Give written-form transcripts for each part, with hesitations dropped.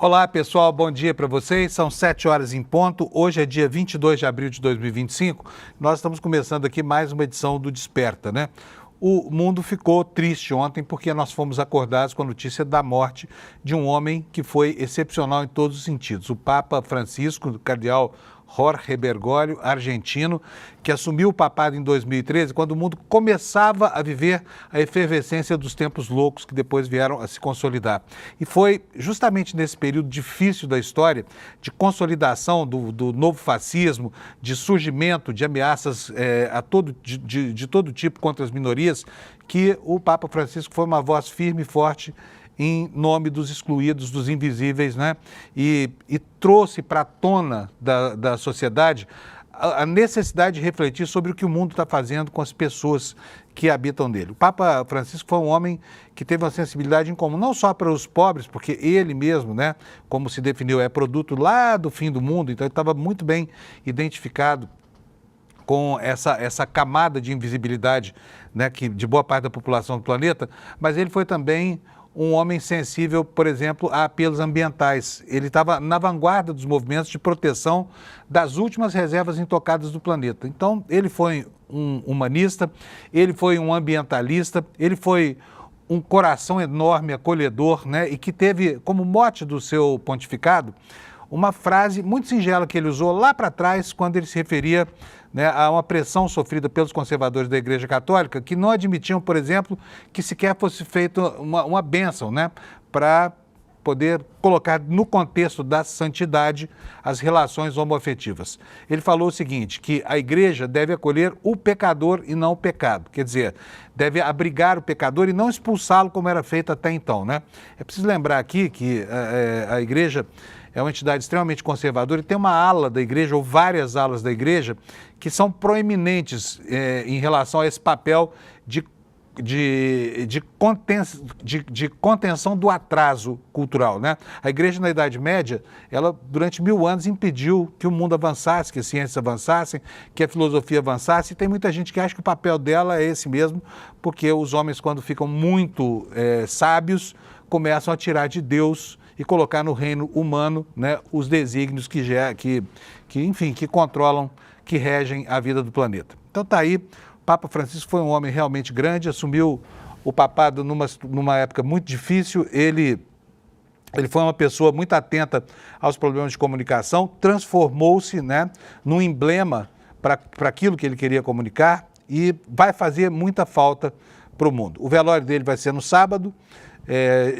Olá, pessoal, bom dia para vocês. São 7 horas em ponto. Hoje é dia 22 de abril de 2025. Nós estamos começando aqui mais uma edição do Desperta, né? O mundo ficou triste ontem porque nós fomos acordados com a notícia da morte de um homem que foi excepcional em todos os sentidos. O Papa Francisco, o cardeal Jorge Bergoglio, argentino, que assumiu o papado em 2013, quando o mundo começava a viver a efervescência dos tempos loucos que depois vieram a se consolidar. E foi justamente nesse período difícil da história, de consolidação do novo fascismo, de surgimento de ameaças de todo tipo contra as minorias, que o Papa Francisco foi uma voz firme e forte em nome dos excluídos, dos invisíveis, né? E trouxe para a tona da sociedade a necessidade de refletir sobre o que o mundo está fazendo com as pessoas que habitam nele. O Papa Francisco foi um homem que teve uma sensibilidade em comum, não só para os pobres, porque ele mesmo, né, como se definiu, é produto lá do fim do mundo, então ele estava muito bem identificado com essa camada de invisibilidade, né, de boa parte da população do planeta, mas ele foi também um homem sensível, por exemplo, a apelos ambientais. Ele estava na vanguarda dos movimentos de proteção das últimas reservas intocadas do planeta. Então, ele foi um humanista, ele foi um ambientalista, ele foi um coração enorme, acolhedor, né? E que teve como mote do seu pontificado uma frase muito singela que ele usou lá para trás, quando ele se referia, né, a uma pressão sofrida pelos conservadores da Igreja Católica, que não admitiam, por exemplo, que sequer fosse feita uma bênção, né, para poder colocar no contexto da santidade as relações homoafetivas. Ele falou o seguinte, que a Igreja deve acolher o pecador e não o pecado, quer dizer, deve abrigar o pecador e não expulsá-lo como era feito até então, né? É preciso lembrar aqui que a Igreja é uma entidade extremamente conservadora e tem uma ala da Igreja, ou várias alas da Igreja, que são proeminentes em relação a esse papel de contenção do atraso cultural, né? A Igreja, na Idade Média, ela durante 1000 anos impediu que o mundo avançasse, que as ciências avançassem, que a filosofia avançasse, e tem muita gente que acha que o papel dela é esse mesmo, porque os homens, quando ficam muito sábios, começam a tirar de Deus e colocar no reino humano, né, os desígnios que controlam, que regem a vida do planeta. Então tá aí, o Papa Francisco foi um homem realmente grande, assumiu o papado numa época muito difícil, ele foi uma pessoa muito atenta aos problemas de comunicação, transformou-se, né, num emblema para aquilo que ele queria comunicar e vai fazer muita falta para o mundo. O velório dele vai ser no sábado.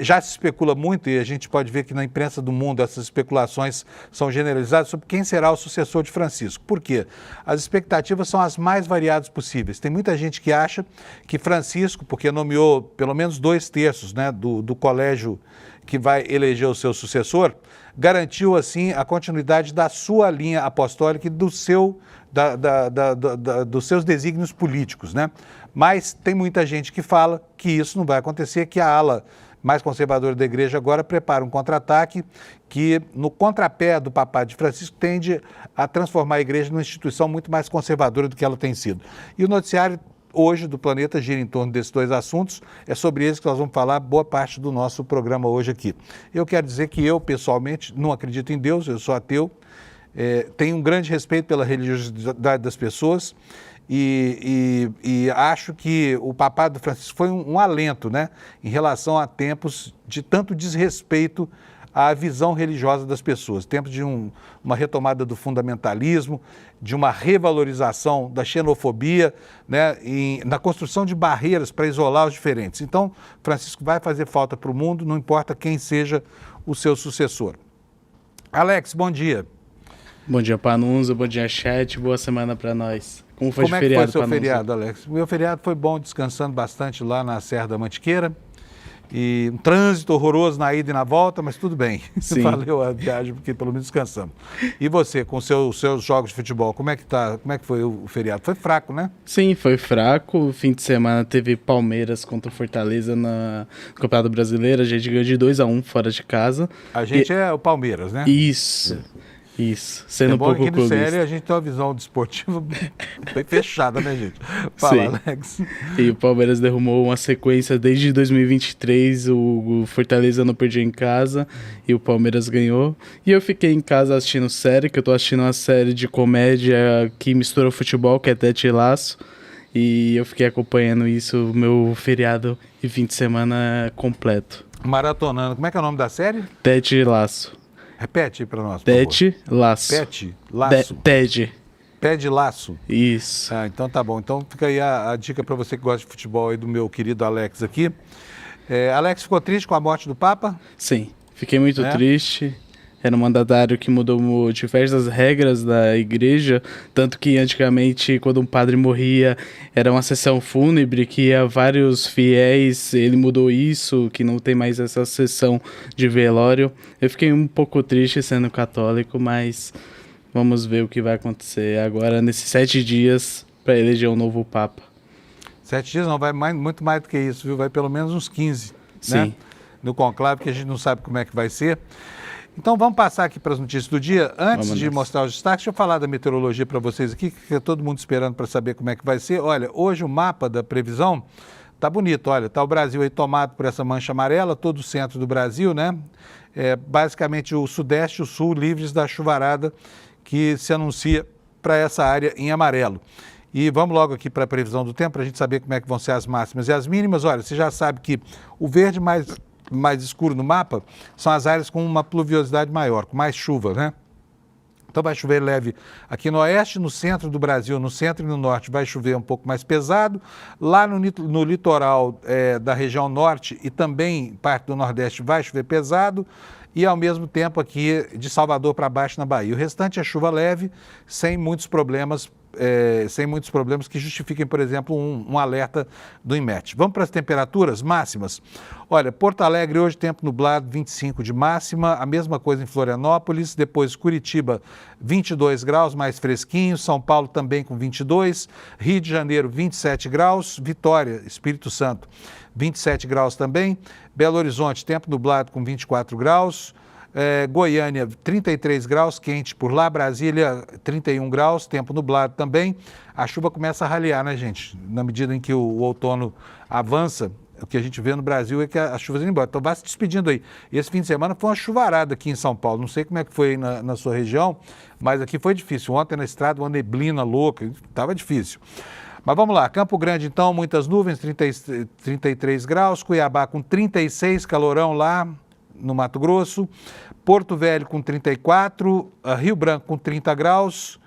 Já se especula muito, e a gente pode ver que na imprensa do mundo essas especulações são generalizadas sobre quem será o sucessor de Francisco. Por quê? As expectativas são as mais variadas possíveis. Tem muita gente que acha que Francisco, porque nomeou pelo menos 2/3, né, do colégio que vai eleger o seu sucessor, garantiu assim a continuidade da sua linha apostólica e dos seus desígnios políticos, né? Mas tem muita gente que fala que isso não vai acontecer, que a ala mais conservadora da Igreja agora prepara um contra-ataque que, no contrapé do papado de Francisco, tende a transformar a Igreja numa instituição muito mais conservadora do que ela tem sido. E o noticiário hoje do Planeta gira em torno desses dois assuntos, é sobre eles que nós vamos falar boa parte do nosso programa hoje aqui. Eu quero dizer que eu, pessoalmente, não acredito em Deus, eu sou ateu, tenho um grande respeito pela religiosidade das pessoas e acho que o papado de Francisco foi um alento, né, em relação a tempos de tanto desrespeito à visão religiosa das pessoas, tempos de uma retomada do fundamentalismo, de uma revalorização da xenofobia, né, na construção de barreiras para isolar os diferentes. Então, Francisco vai fazer falta para o mundo, não importa quem seja o seu sucessor. Alex, bom dia. Bom dia, Panunzio, bom dia, chat, boa semana para nós. Como é que foi o seu feriado, Alex? O meu feriado foi bom, descansando bastante lá na Serra da Mantiqueira. E um trânsito horroroso na ida e na volta, mas tudo bem. Sim. Valeu a viagem, porque pelo menos descansamos. E você, com os seus jogos de futebol, como é que foi o feriado? Foi fraco, né? Sim, foi fraco. O fim de semana teve Palmeiras contra o Fortaleza no Campeonato Brasileiro. A gente ganhou de 2-1 fora de casa. A gente é o Palmeiras, né? Isso. Isso, sendo É um bom pouco que aqui no clubista. CL a gente tem uma visão desportiva bem fechada, né, gente? Fala, Sim. Alex. E o Palmeiras derrumou uma sequência desde 2023, o Fortaleza não perdia em casa e o Palmeiras ganhou. E eu fiquei em casa assistindo série, que eu tô assistindo uma série de comédia que mistura futebol, que é Ted Lasso. E eu fiquei acompanhando isso, meu feriado e fim de semana completo. Maratonando. Como é que é o nome da série? Ted Lasso. Repete aí pra nós, por favor. Ted Lasso. Pet, laço. Ted. Pé de laço. Isso. Ah, então tá bom. Então fica aí a dica para você que gosta de futebol aí do meu querido Alex aqui. Alex ficou triste com a morte do Papa? Sim, fiquei muito É? triste. Era um mandatário que mudou diversas regras da igreja, tanto que antigamente, quando um padre morria, era uma sessão fúnebre que ia vários fiéis, ele mudou isso, que não tem mais essa sessão de velório. Eu fiquei um pouco triste sendo católico, mas vamos ver o que vai acontecer agora nesses 7 dias para eleger um novo Papa. 7 dias não, vai muito mais do que isso, viu? Vai pelo menos uns 15, né? Sim. No conclave, que a gente não sabe como é que vai ser. Então vamos passar aqui para as notícias do dia. Antes Vamos de nessa. mostrar os destaques, deixa eu falar da meteorologia para vocês aqui, que é todo mundo esperando para saber como é que vai ser. Olha, hoje o mapa da previsão tá bonito, olha, tá o Brasil aí tomado por essa mancha amarela, todo o centro do Brasil, né? Basicamente o sudeste e o sul livres da chuvarada que se anuncia para essa área em amarelo. E vamos logo aqui para a previsão do tempo, para a gente saber como é que vão ser as máximas e as mínimas. Olha, você já sabe que o verde mais escuro no mapa são as áreas com uma pluviosidade maior, com mais chuva, né? Então vai chover leve aqui no oeste, no centro do Brasil, no centro e no norte vai chover um pouco mais pesado. Lá no litoral da região norte e também parte do nordeste vai chover pesado. E ao mesmo tempo aqui de Salvador para baixo na Bahia. O restante é chuva leve, sem muitos problemas que justifiquem, por exemplo, um alerta do INMET. Vamos para as temperaturas máximas? Olha, Porto Alegre hoje tempo nublado, 25 de máxima, a mesma coisa em Florianópolis, depois Curitiba 22 graus, mais fresquinho, São Paulo também com 22, Rio de Janeiro 27 graus, Vitória, Espírito Santo 27 graus também, Belo Horizonte tempo nublado com 24 graus, Goiânia, 33 graus, quente por lá. Brasília, 31 graus, tempo nublado também. A chuva começa a raliar, né, gente? Na medida em que o outono avança, o que a gente vê no Brasil é que as chuvas vão embora. Então, vai se despedindo aí. Esse fim de semana foi uma chuvarada aqui em São Paulo. Não sei como é que foi aí na sua região, mas aqui foi difícil. Ontem na estrada, uma neblina louca, estava difícil. Mas vamos lá, Campo Grande então, muitas nuvens, 33 graus, Cuiabá com 36, calorão lá no Mato Grosso, Porto Velho com 34, Rio Branco com 30 graus,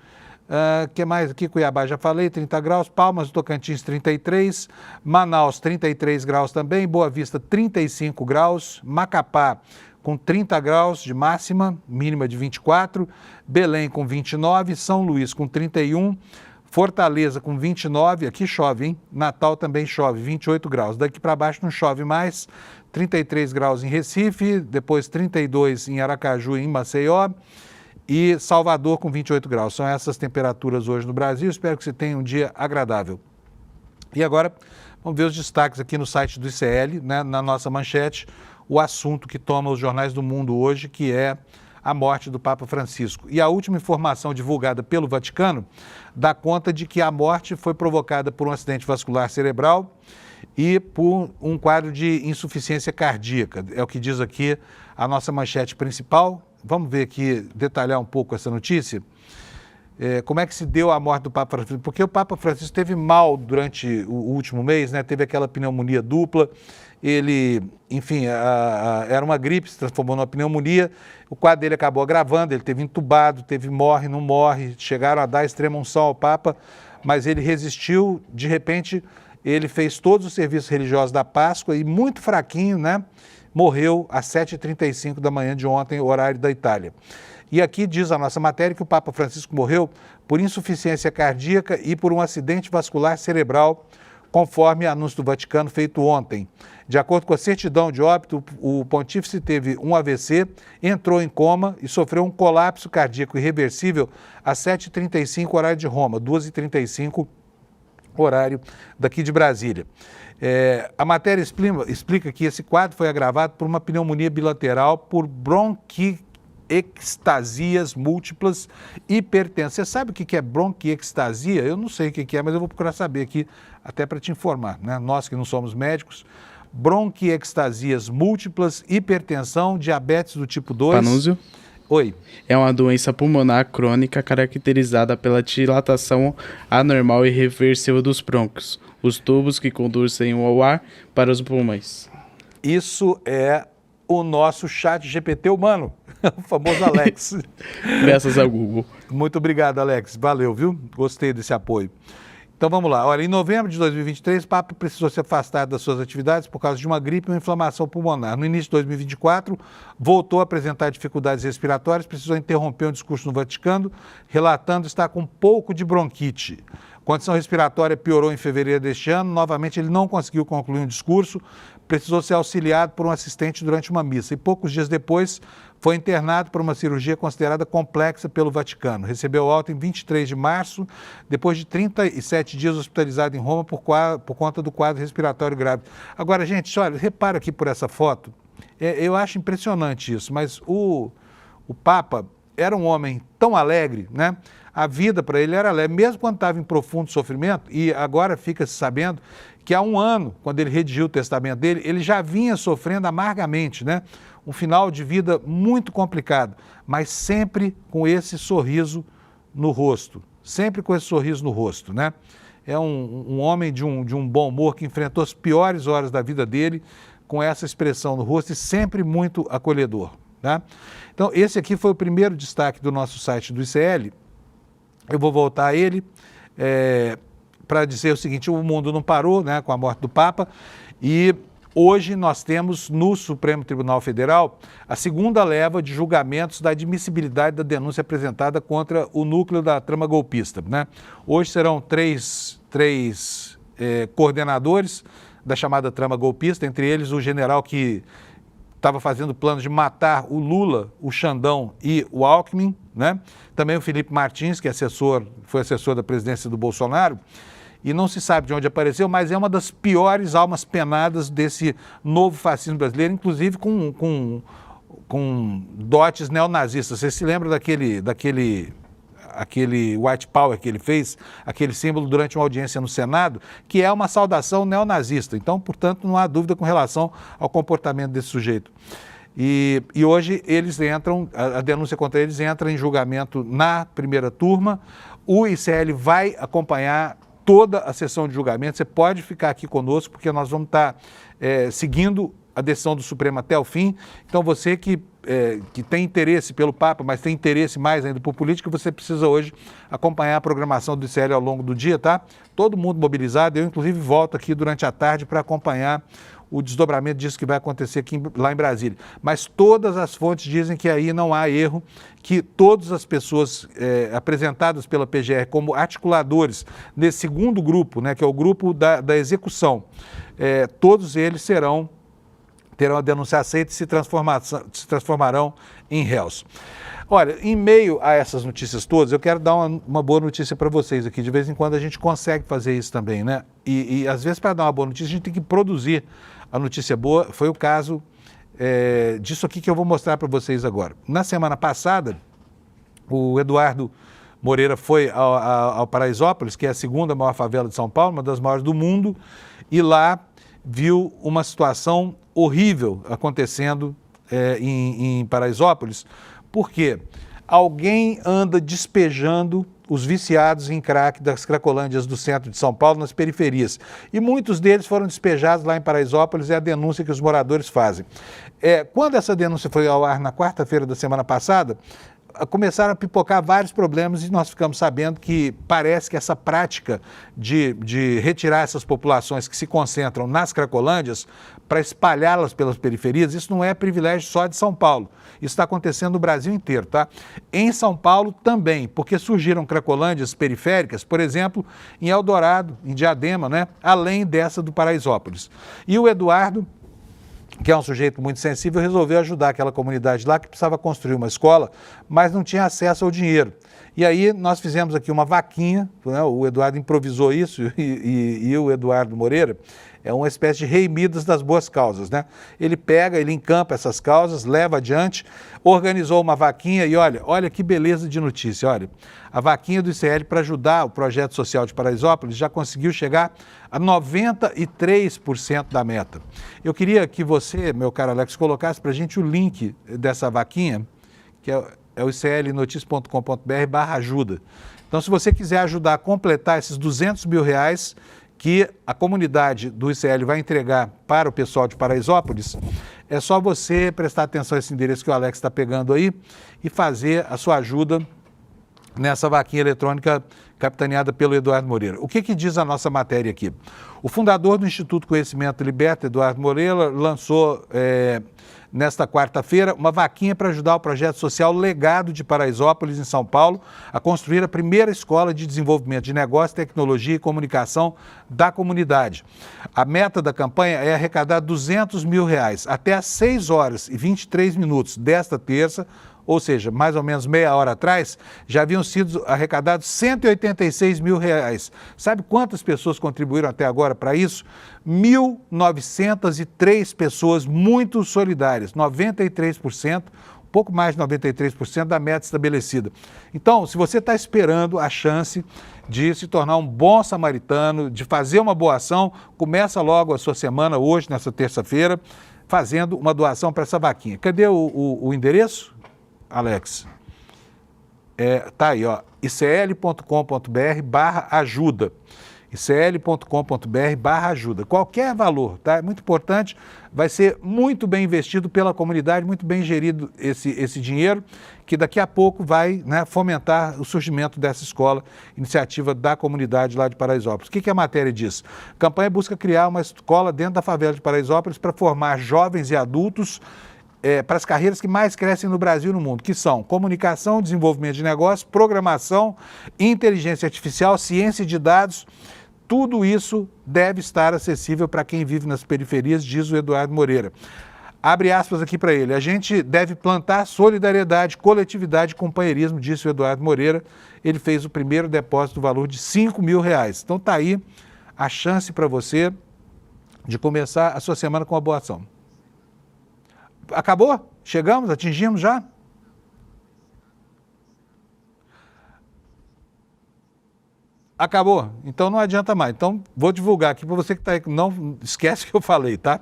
que mais aqui? Cuiabá já falei, 30 graus, Palmas do Tocantins 33, Manaus 33 graus também, Boa Vista 35 graus, Macapá com 30 graus de máxima, mínima de 24, Belém com 29, São Luís com 31, Fortaleza com 29, aqui chove, hein? Natal também chove, 28 graus. Daqui para baixo não chove mais, 33 graus em Recife, depois 32 em Aracaju e em Maceió e Salvador com 28 graus. São essas temperaturas hoje no Brasil. Espero que você tenha um dia agradável. E agora, vamos ver os destaques aqui no site do ICL, né? Na nossa manchete, o assunto que toma os jornais do mundo hoje, que é a morte do Papa Francisco. E a última informação divulgada pelo Vaticano dá conta de que a morte foi provocada por um acidente vascular cerebral e por um quadro de insuficiência cardíaca. É o que diz aqui a nossa manchete principal. Vamos ver aqui, detalhar um pouco essa notícia. Como é que se deu a morte do Papa Francisco? Porque o Papa Francisco esteve mal durante o último mês, né? Teve aquela pneumonia dupla. Ele, enfim, era uma gripe, se transformou numa pneumonia. O quadro dele acabou agravando, ele teve entubado, morre, não morre. Chegaram a dar extrema unção ao Papa, mas ele resistiu. De repente, ele fez todos os serviços religiosos da Páscoa e muito fraquinho, né? Morreu às 7h35 da manhã de ontem, horário da Itália. E aqui diz a nossa matéria que o Papa Francisco morreu por insuficiência cardíaca e por um acidente vascular cerebral, conforme anúncio do Vaticano feito ontem. De acordo com a certidão de óbito, o pontífice teve um AVC, entrou em coma e sofreu um colapso cardíaco irreversível às 7h35, horário de Roma, 2h35, horário daqui de Brasília. A matéria explica que esse quadro foi agravado por uma pneumonia bilateral por bronquiectasia, bronquiectasias múltiplas hipertensas. Você sabe o que é bronquiectasia? Eu não sei o que é, mas eu vou procurar saber aqui, até para te informar, né? Nós que não somos médicos. Bronquiectasias múltiplas, hipertensão, diabetes do tipo 2. Panúzio? Oi. É uma doença pulmonar crônica caracterizada pela dilatação anormal e irreversível dos brônquios, os tubos que conduzem o ar para os pulmões. Isso é o nosso chat GPT humano, o famoso Alex. Graças ao Google. Muito obrigado, Alex. Valeu, viu? Gostei desse apoio. Então vamos lá. Olha, em novembro de 2023, o Papa precisou se afastar das suas atividades por causa de uma gripe e uma inflamação pulmonar. No início de 2024, voltou a apresentar dificuldades respiratórias, precisou interromper um discurso no Vaticano, relatando estar com um pouco de bronquite. A condição respiratória piorou em fevereiro deste ano, novamente ele não conseguiu concluir um discurso, precisou ser auxiliado por um assistente durante uma missa e poucos dias depois foi internado por uma cirurgia considerada complexa pelo Vaticano. Recebeu alta em 23 de março, depois de 37 dias hospitalizado em Roma por conta do quadro respiratório grave. Agora, gente, olha, repara aqui por essa foto, eu acho impressionante isso, mas o Papa era um homem tão alegre, né? A vida para ele era alegre, mesmo quando estava em profundo sofrimento, e agora fica-se sabendo que há um ano, quando ele redigiu o testamento dele, ele já vinha sofrendo amargamente, né? Um final de vida muito complicado, mas sempre com esse sorriso no rosto, sempre com esse sorriso no rosto, né? É um homem de um bom humor que enfrentou as piores horas da vida dele com essa expressão no rosto e sempre muito acolhedor, tá? Então, esse aqui foi o primeiro destaque do nosso site do ICL. Eu vou voltar a ele para dizer o seguinte: o mundo não parou, né, com a morte do Papa, e hoje nós temos no Supremo Tribunal Federal a segunda leva de julgamentos da admissibilidade da denúncia apresentada contra o núcleo da trama golpista, né? Hoje serão três coordenadores da chamada trama golpista, entre eles o general que estava fazendo planos de matar o Lula, o Xandão e o Alckmin, né? Também o Felipe Martins, que foi assessor da presidência do Bolsonaro, e não se sabe de onde apareceu, mas é uma das piores almas penadas desse novo fascismo brasileiro, inclusive com dotes neonazistas. Você se lembra daquele white power que ele fez, aquele símbolo durante uma audiência no Senado, que é uma saudação neonazista. Então, portanto, não há dúvida com relação ao comportamento desse sujeito. E hoje eles entram, a denúncia contra eles entra em julgamento na primeira turma. O ICL vai acompanhar toda a sessão de julgamento. Você pode ficar aqui conosco, porque nós vamos estar seguindo a decisão do Supremo até o fim. Então, você que tem interesse pelo Papa, mas tem interesse mais ainda por política, você precisa hoje acompanhar a programação do ICL ao longo do dia, tá? Todo mundo mobilizado. Eu, inclusive, volto aqui durante a tarde para acompanhar o desdobramento disso que vai acontecer lá em Brasília. Mas todas as fontes dizem que aí não há erro, que todas as pessoas apresentadas pela PGR como articuladores desse segundo grupo, né, que é o grupo da execução, todos eles terão a denúncia aceita e se transformarão em réus. Olha, em meio a essas notícias todas, eu quero dar uma boa notícia para vocês aqui. De vez em quando a gente consegue fazer isso também, né? E às vezes, para dar uma boa notícia, a gente tem que produzir a notícia boa. Foi o caso disso aqui que eu vou mostrar para vocês agora. Na semana passada, o Eduardo Moreira foi ao Paraisópolis, que é a segunda maior favela de São Paulo, uma das maiores do mundo, e lá viu uma situação horrível acontecendo em Paraisópolis. Por quê? Alguém anda despejando os viciados em crack das cracolândias do centro de São Paulo nas periferias. E muitos deles foram despejados lá em Paraisópolis, é a denúncia que os moradores fazem. Quando essa denúncia foi ao ar na quarta-feira da semana passada, começaram a pipocar vários problemas e nós ficamos sabendo que parece que essa prática de retirar essas populações que se concentram nas cracolândias para espalhá-las pelas periferias, isso não é privilégio só de São Paulo. Isso está acontecendo no Brasil inteiro, tá? Em São Paulo também, porque surgiram cracolândias periféricas, por exemplo, em Eldorado, em Diadema, né? Além dessa do Paraisópolis. E o Eduardo, que é um sujeito muito sensível, resolveu ajudar aquela comunidade lá que precisava construir uma escola, mas não tinha acesso ao dinheiro. E aí nós fizemos aqui uma vaquinha, né? O Eduardo improvisou isso e o Eduardo Moreira é uma espécie de rei Midas das boas causas, né? Ele pega, ele encampa essas causas, leva adiante, organizou uma vaquinha e olha que beleza de notícia, olha. A vaquinha do ICL para ajudar o projeto social de Paraisópolis já conseguiu chegar a 93% da meta. Eu queria que você, meu caro Alex, colocasse para a gente o link dessa vaquinha, que é o iclnoticia.com.br/ajuda. Então, se você quiser ajudar a completar esses R$200 mil que a comunidade do ICL vai entregar para o pessoal de Paraisópolis, é só você prestar atenção a esse endereço que o Alex está pegando aí e fazer a sua ajuda nessa vaquinha eletrônica capitaneada pelo Eduardo Moreira. O que diz a nossa matéria aqui? O fundador do Instituto Conhecimento Liberta, Eduardo Moreira, lançou nesta quarta-feira uma vaquinha para ajudar o projeto social Legado de Paraisópolis, em São Paulo, a construir a primeira escola de desenvolvimento de negócio, tecnologia e comunicação da comunidade. A meta da campanha é arrecadar R$200 mil até às 6h23 desta terça, ou seja, mais ou menos meia hora atrás, já haviam sido arrecadados R$186 mil. Sabe quantas pessoas contribuíram até agora para isso? 1.903 pessoas muito solidárias, 93%, pouco mais de 93% da meta estabelecida. Então, se você está esperando a chance de se tornar um bom samaritano, de fazer uma boa ação, começa logo a sua semana hoje, nessa terça-feira, fazendo uma doação para essa vaquinha. Cadê o endereço, Alex? Tá aí, ó, icl.com.br/ajuda. icl.com.br/ajuda. Qualquer valor, tá? É muito importante, vai ser muito bem investido pela comunidade, muito bem gerido esse dinheiro, que daqui a pouco vai, né, fomentar o surgimento dessa escola, iniciativa da comunidade lá de Paraisópolis. O que a matéria diz? A campanha busca criar uma escola dentro da favela de Paraisópolis para formar jovens e adultos para as carreiras que mais crescem no Brasil e no mundo, que são comunicação, desenvolvimento de negócios, programação, inteligência artificial, ciência de dados. Tudo isso deve estar acessível para quem vive nas periferias, diz o Eduardo Moreira. Abre aspas aqui para ele. A gente deve plantar solidariedade, coletividade e companheirismo, disse o Eduardo Moreira. Ele fez o primeiro depósito do valor de R$5 mil. Então está aí a chance para você de começar a sua semana com uma boa ação. Acabou? Chegamos? Atingimos já? Acabou? Então não adianta mais. Então vou divulgar aqui para você que está aí. Não esquece que eu falei, tá?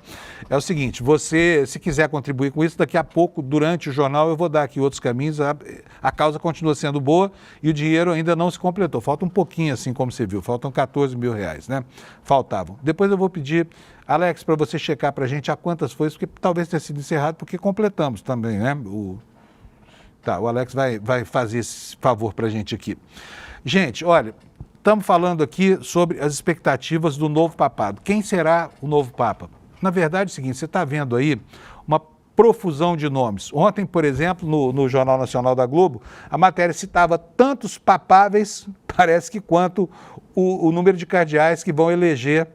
É o seguinte, você, se quiser contribuir com isso, daqui a pouco, durante o jornal, eu vou dar aqui outros caminhos. A causa continua sendo boa e o dinheiro ainda não se completou. Falta um pouquinho, assim como você viu. Faltam R$14 mil, né? Faltavam. Depois eu vou pedir, Alex, para você checar para a gente a quantas foi isso, porque talvez tenha sido encerrado, porque completamos também, né? O Alex vai fazer esse favor para a gente aqui. Gente, olha, estamos falando aqui sobre as expectativas do novo papado. Quem será o novo papa? Na verdade é o seguinte, você está vendo aí uma profusão de nomes. Ontem, por exemplo, no Jornal Nacional da Globo, a matéria citava tantos papáveis, parece que quanto o número de cardeais que vão eleger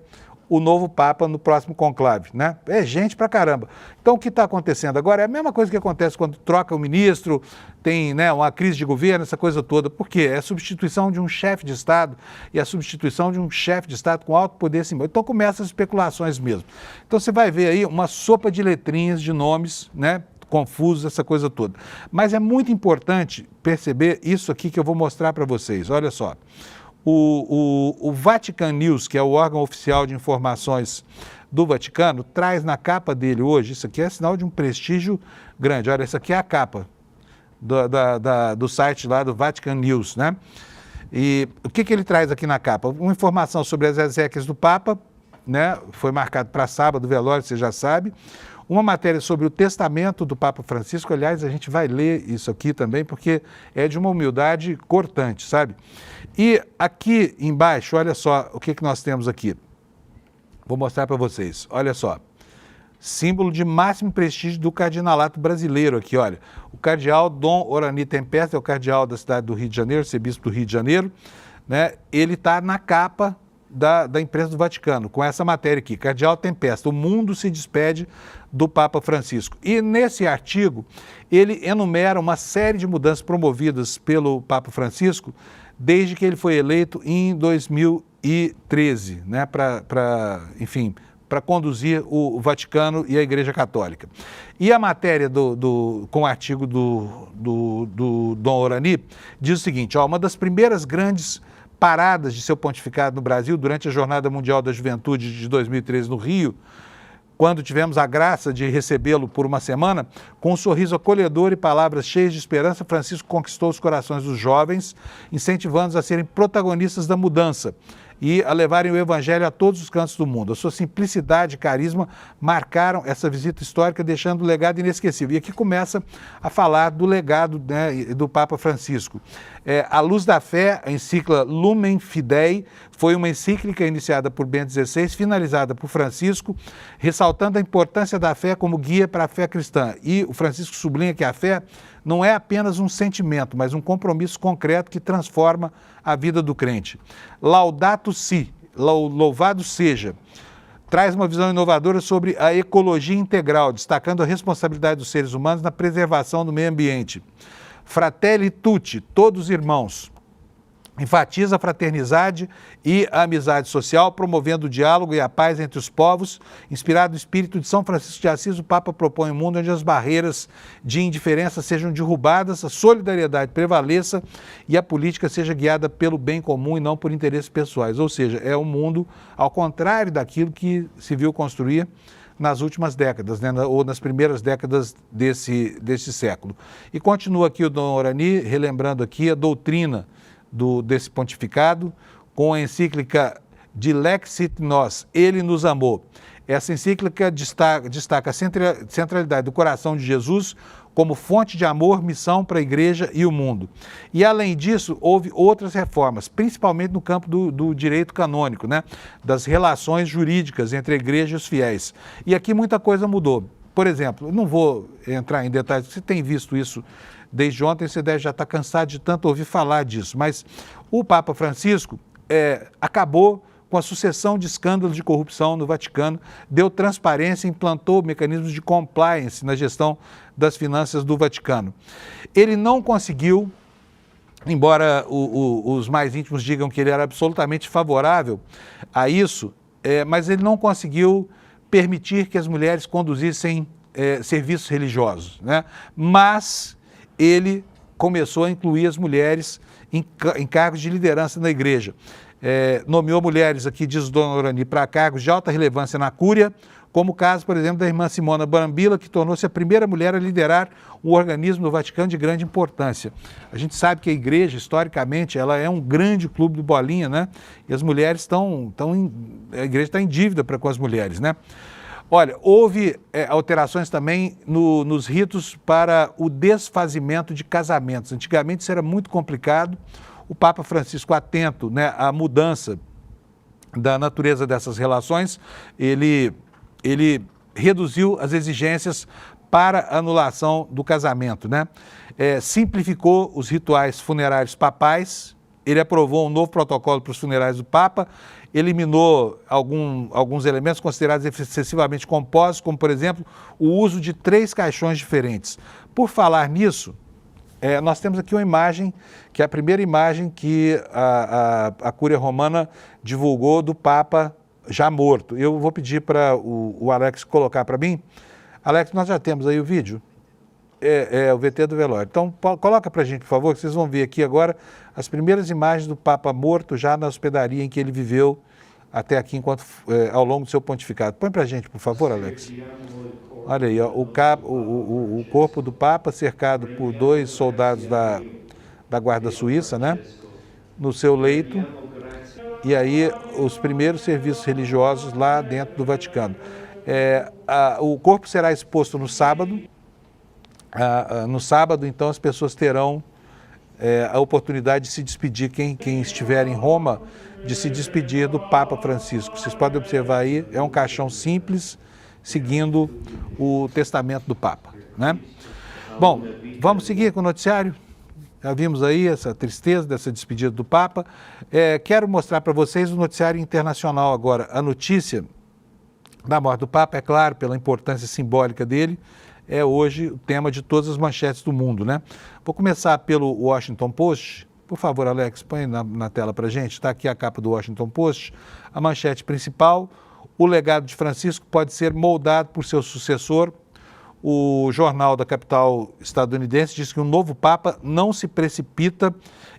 o novo Papa no próximo conclave, né? É gente pra caramba. Então, o que está acontecendo agora é a mesma coisa que acontece quando troca o ministro, tem, né, uma crise de governo, essa coisa toda. Por quê? É a substituição de um chefe de Estado e a substituição de um chefe de Estado com alto poder simbólico. Então, começam as especulações mesmo. Então, você vai ver aí uma sopa de letrinhas, de nomes, né, confusos, essa coisa toda. Mas é muito importante perceber isso aqui que eu vou mostrar para vocês. Olha só. O Vatican News, que é o órgão oficial de informações do Vaticano, traz na capa dele hoje, isso aqui é sinal de um prestígio grande. Olha, essa aqui é a capa do site lá do Vatican News, né? E o que ele traz aqui na capa? Uma informação sobre as exéquias do Papa, né? Foi marcado para sábado, o velório, você já sabe. Uma matéria sobre o testamento do Papa Francisco, aliás, a gente vai ler isso aqui também, porque é de uma humildade cortante, sabe? E aqui embaixo, olha só o que nós temos aqui. Vou mostrar para vocês, olha só. Símbolo de máximo prestígio do cardinalato brasileiro aqui, olha. O cardeal Dom Orani Tempesta, é o cardeal da cidade do Rio de Janeiro, arcebispo do Rio de Janeiro, né? Ele está na capa da imprensa do Vaticano, com essa matéria aqui, Cardeal Tempesta, o mundo se despede do Papa Francisco. E nesse artigo, ele enumera uma série de mudanças promovidas pelo Papa Francisco desde que ele foi eleito em 2013, né, enfim, para conduzir o Vaticano e a Igreja Católica. E a matéria com o artigo do Dom Orani diz o seguinte, uma das primeiras grandes paradas de seu pontificado no Brasil durante a Jornada Mundial da Juventude de 2013 no Rio, quando tivemos a graça de recebê-lo por uma semana, com um sorriso acolhedor e palavras cheias de esperança, Francisco conquistou os corações dos jovens, incentivando-os a serem protagonistas da mudança e a levarem o evangelho a todos os cantos do mundo. A sua simplicidade e carisma marcaram essa visita histórica, deixando um legado inesquecível. E aqui começa a falar do legado, né, do Papa Francisco. A Luz da Fé, a encíclica Lumen Fidei, foi uma encíclica iniciada por Bento XVI, finalizada por Francisco, ressaltando a importância da fé como guia para a fé cristã. E o Francisco sublinha que a fé não é apenas um sentimento, mas um compromisso concreto que transforma a vida do crente. Laudato Si, louvado seja, traz uma visão inovadora sobre a ecologia integral, destacando a responsabilidade dos seres humanos na preservação do meio ambiente. Fratelli Tutti, todos irmãos, enfatiza a fraternidade e a amizade social, promovendo o diálogo e a paz entre os povos. Inspirado no espírito de São Francisco de Assis, o Papa propõe um mundo onde as barreiras de indiferença sejam derrubadas, a solidariedade prevaleça e a política seja guiada pelo bem comum e não por interesses pessoais. Ou seja, é um mundo ao contrário daquilo que se viu construir nas últimas décadas, né, ou nas primeiras décadas desse século. E continua aqui o Dom Orani, relembrando aqui a doutrina desse pontificado, com a encíclica Dilexit Nos, Ele nos amou. Essa encíclica destaca a centralidade do coração de Jesus como fonte de amor, missão para a igreja e o mundo. E, além disso, houve outras reformas, principalmente no campo do direito canônico, né? Das relações jurídicas entre a igreja e os fiéis. E aqui muita coisa mudou. Por exemplo, não vou entrar em detalhes, você tem visto isso desde ontem, você deve já estar cansado de tanto ouvir falar disso, mas o Papa Francisco acabou com a sucessão de escândalos de corrupção no Vaticano, deu transparência e implantou mecanismos de compliance na gestão das finanças do Vaticano. Ele não conseguiu, embora os mais íntimos digam que ele era absolutamente favorável a isso, mas ele não conseguiu permitir que as mulheres conduzissem serviços religiosos, né? Mas ele começou a incluir as mulheres em cargos de liderança na igreja. Nomeou mulheres, aqui diz o Dom Orani, para cargos de alta relevância na cúria, como o caso, por exemplo, da irmã Simona Brambilla, que tornou-se a primeira mulher a liderar um organismo do Vaticano de grande importância. A gente sabe que a igreja, historicamente, ela é um grande clube do bolinha, né? E as mulheres a igreja está em dívida com as mulheres, né? Olha, houve alterações também nos ritos para o desfazimento de casamentos. Antigamente isso era muito complicado. O Papa Francisco, atento, né, à mudança da natureza dessas relações, ele reduziu as exigências para a anulação do casamento, né? Simplificou os rituais funerários papais, ele aprovou um novo protocolo para os funerais do Papa, eliminou alguns elementos considerados excessivamente compostos, como, por exemplo, o uso de 3 caixões diferentes. Por falar nisso, nós temos aqui uma imagem, que é a primeira imagem que a Cúria Romana divulgou do Papa já morto. Eu vou pedir para o Alex colocar para mim. Alex, nós já temos aí o vídeo. O VT do velório. Então, coloca para a gente, por favor, que vocês vão ver aqui agora as primeiras imagens do Papa morto já na hospedaria em que ele viveu até aqui ao longo do seu pontificado. Põe para a gente, por favor, Alex. Olha aí, ó, o corpo do Papa cercado por 2 soldados da Guarda Suíça, né? No seu leito. E aí, os primeiros serviços religiosos lá dentro do Vaticano. O corpo será exposto no sábado. No sábado, então, as pessoas terão a oportunidade de se despedir, quem estiver em Roma, de se despedir do Papa Francisco. Vocês podem observar aí, é um caixão simples, seguindo o testamento do Papa, né? Bom, vamos seguir com o noticiário? Já vimos aí essa tristeza dessa despedida do Papa. Quero mostrar para vocês o noticiário internacional agora. A notícia da morte do Papa, é claro, pela importância simbólica dele, é hoje o tema de todas as manchetes do mundo, né? Vou começar pelo Washington Post. Por favor, Alex, põe na tela para a gente. Está aqui a capa do Washington Post. A manchete principal: o legado de Francisco pode ser moldado por seu sucessor. O jornal da capital estadunidense diz que um novo Papa não se precipita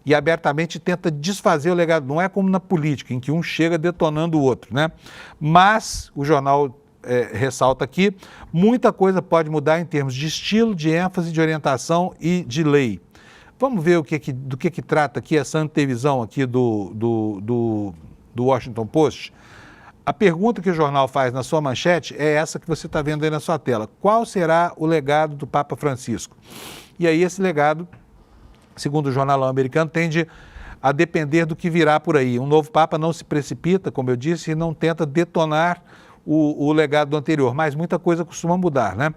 e abertamente tenta desfazer o legado. Não é como na política, em que um chega detonando o outro, né? Mas o jornal ressalta aqui, muita coisa pode mudar em termos de estilo, de ênfase, de orientação e de lei. Vamos ver do que trata aqui essa antevisão aqui do Washington Post. A pergunta que o jornal faz na sua manchete é essa que você está vendo aí na sua tela. Qual será o legado do Papa Francisco? E aí esse legado, segundo o jornal americano, tende a depender do que virá por aí. Um novo Papa não se precipita, como eu disse, e não tenta detonar o legado do anterior, mas muita coisa costuma mudar, né?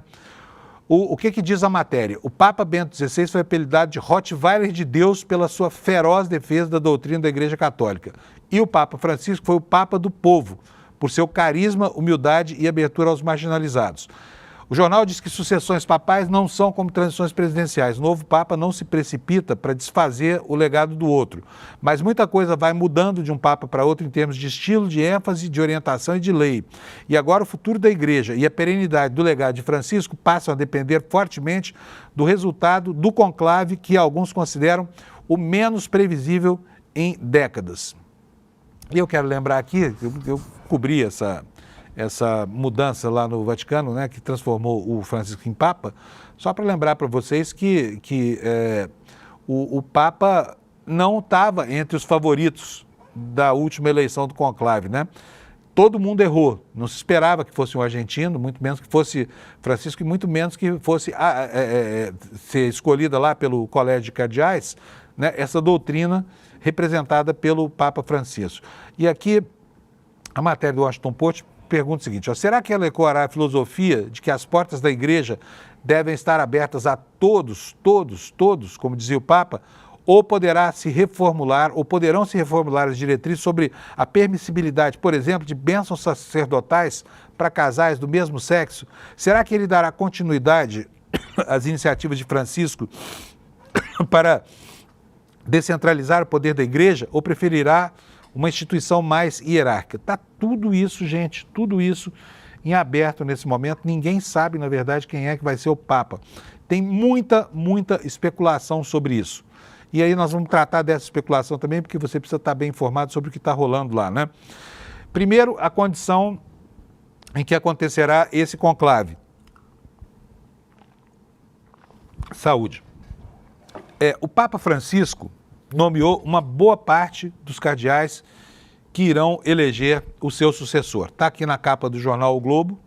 O que diz a matéria? O Papa Bento XVI foi apelidado de Rottweiler de Deus pela sua feroz defesa da doutrina da Igreja Católica. E o Papa Francisco foi o Papa do povo, por seu carisma, humildade e abertura aos marginalizados. O jornal diz que sucessões papais não são como transições presidenciais. O novo Papa não se precipita para desfazer o legado do outro. Mas muita coisa vai mudando de um Papa para outro em termos de estilo, de ênfase, de orientação e de lei. E agora o futuro da Igreja e a perenidade do legado de Francisco passam a depender fortemente do resultado do conclave que alguns consideram o menos previsível em décadas. E eu quero lembrar aqui, eu cobri essa mudança lá no Vaticano, né, que transformou o Francisco em Papa, só para lembrar para vocês que o Papa não estava entre os favoritos da última eleição do conclave, né? Todo mundo errou, não se esperava que fosse um argentino, muito menos que fosse Francisco e muito menos que fosse ser escolhida lá pelo Colégio de Cardeais, né, essa doutrina representada pelo Papa Francisco. E aqui a matéria do Washington Post pergunta o seguinte, será que ela ecoará a filosofia de que as portas da igreja devem estar abertas a todos, como dizia o Papa, ou poderão se reformular as diretrizes sobre a permissibilidade, por exemplo, de bênçãos sacerdotais para casais do mesmo sexo? Será que ele dará continuidade às iniciativas de Francisco para descentralizar o poder da igreja ou preferirá uma instituição mais hierárquica? Está tudo isso, gente, tudo isso em aberto nesse momento. Ninguém sabe, na verdade, quem é que vai ser o Papa. Tem muita especulação sobre isso. E aí nós vamos tratar dessa especulação também, porque você precisa estar bem informado sobre o que está rolando lá, né? Primeiro, a condição em que acontecerá esse conclave. Saúde. O Papa Francisco nomeou uma boa parte dos cardeais que irão eleger o seu sucessor. Está aqui na capa do jornal O Globo.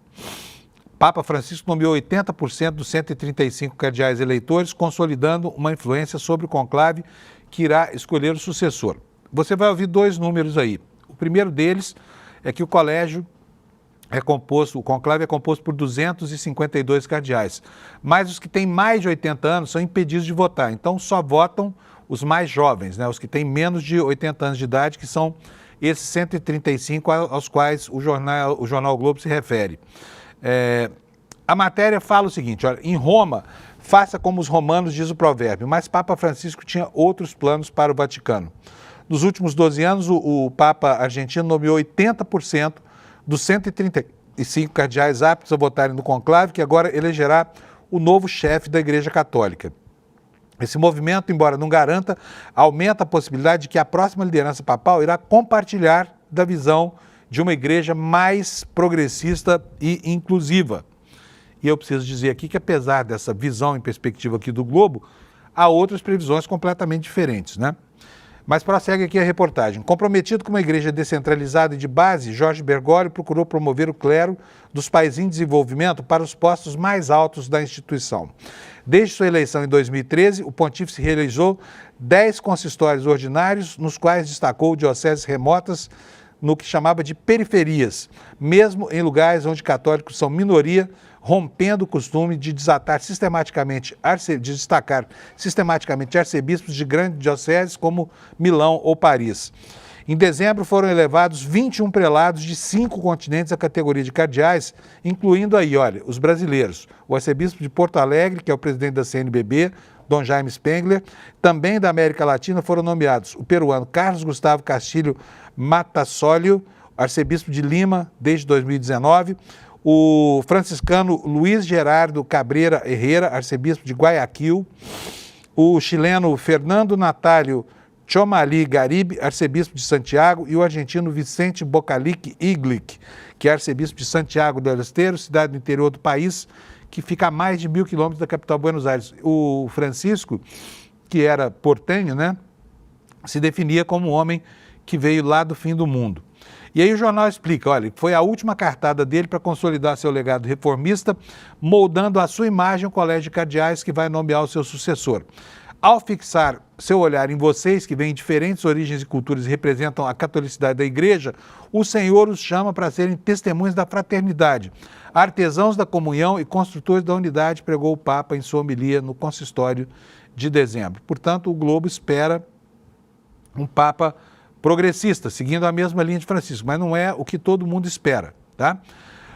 Papa Francisco nomeou 80% dos 135 cardeais eleitores, consolidando uma influência sobre o conclave que irá escolher o sucessor. Você vai ouvir dois números aí. O primeiro deles é que o conclave é composto por 252 cardeais, mas os que têm mais de 80 anos são impedidos de votar, então só votam os mais jovens, né, os que têm menos de 80 anos de idade, que são esses 135 aos quais o jornal o Globo se refere. A matéria fala o seguinte, olha, em Roma, faça como os romanos, diz o provérbio, mas Papa Francisco tinha outros planos para o Vaticano. Nos últimos 12 anos, o Papa argentino nomeou 80% dos 135 cardeais aptos a votarem no conclave, que agora elegerá o novo chefe da Igreja Católica. Esse movimento, embora não garanta, aumenta a possibilidade de que a próxima liderança papal irá compartilhar da visão de uma igreja mais progressista e inclusiva. E eu preciso dizer aqui que, apesar dessa visão em perspectiva aqui do Globo, há outras previsões completamente diferentes, né? Mas prossegue aqui a reportagem. Comprometido com uma igreja descentralizada e de base, Jorge Bergoglio procurou promover o clero dos países em desenvolvimento para os postos mais altos da instituição. Desde sua eleição em 2013, o pontífice realizou 10 consistórios ordinários, nos quais destacou dioceses remotas no que chamava de periferias, mesmo em lugares onde católicos são minoria, rompendo o costume de destacar sistematicamente arcebispos de grandes dioceses como Milão ou Paris. Em dezembro foram elevados 21 prelados de 5 continentes à categoria de cardeais, incluindo aí, olha, os brasileiros, o arcebispo de Porto Alegre, que é o presidente da CNBB, Dom Jaime Spengler. Também da América Latina foram nomeados o peruano Carlos Gustavo Castilho Matasolio, arcebispo de Lima desde 2019, o franciscano Luiz Gerardo Cabreira Herrera, arcebispo de Guayaquil, o chileno Fernando Natálio Chomali Garibe, arcebispo de Santiago, e o argentino Vicente Bocalic Iglic, que é arcebispo de Santiago del Estero, cidade do interior do país, que fica a mais de 1.000 quilômetros da capital Buenos Aires. O Francisco, que era portenho, né, se definia como um homem que veio lá do fim do mundo. E aí o jornal explica, olha, foi a última cartada dele para consolidar seu legado reformista, moldando à sua imagem o colégio de cardeais que vai nomear o seu sucessor. Ao fixar seu olhar em vocês, que vêm de diferentes origens e culturas e representam a catolicidade da igreja, o Senhor os chama para serem testemunhas da fraternidade, artesãos da comunhão e construtores da unidade, pregou o Papa em sua homilia no consistório de dezembro. Portanto, o Globo espera um Papa progressista, seguindo a mesma linha de Francisco, mas não é o que todo mundo espera, tá?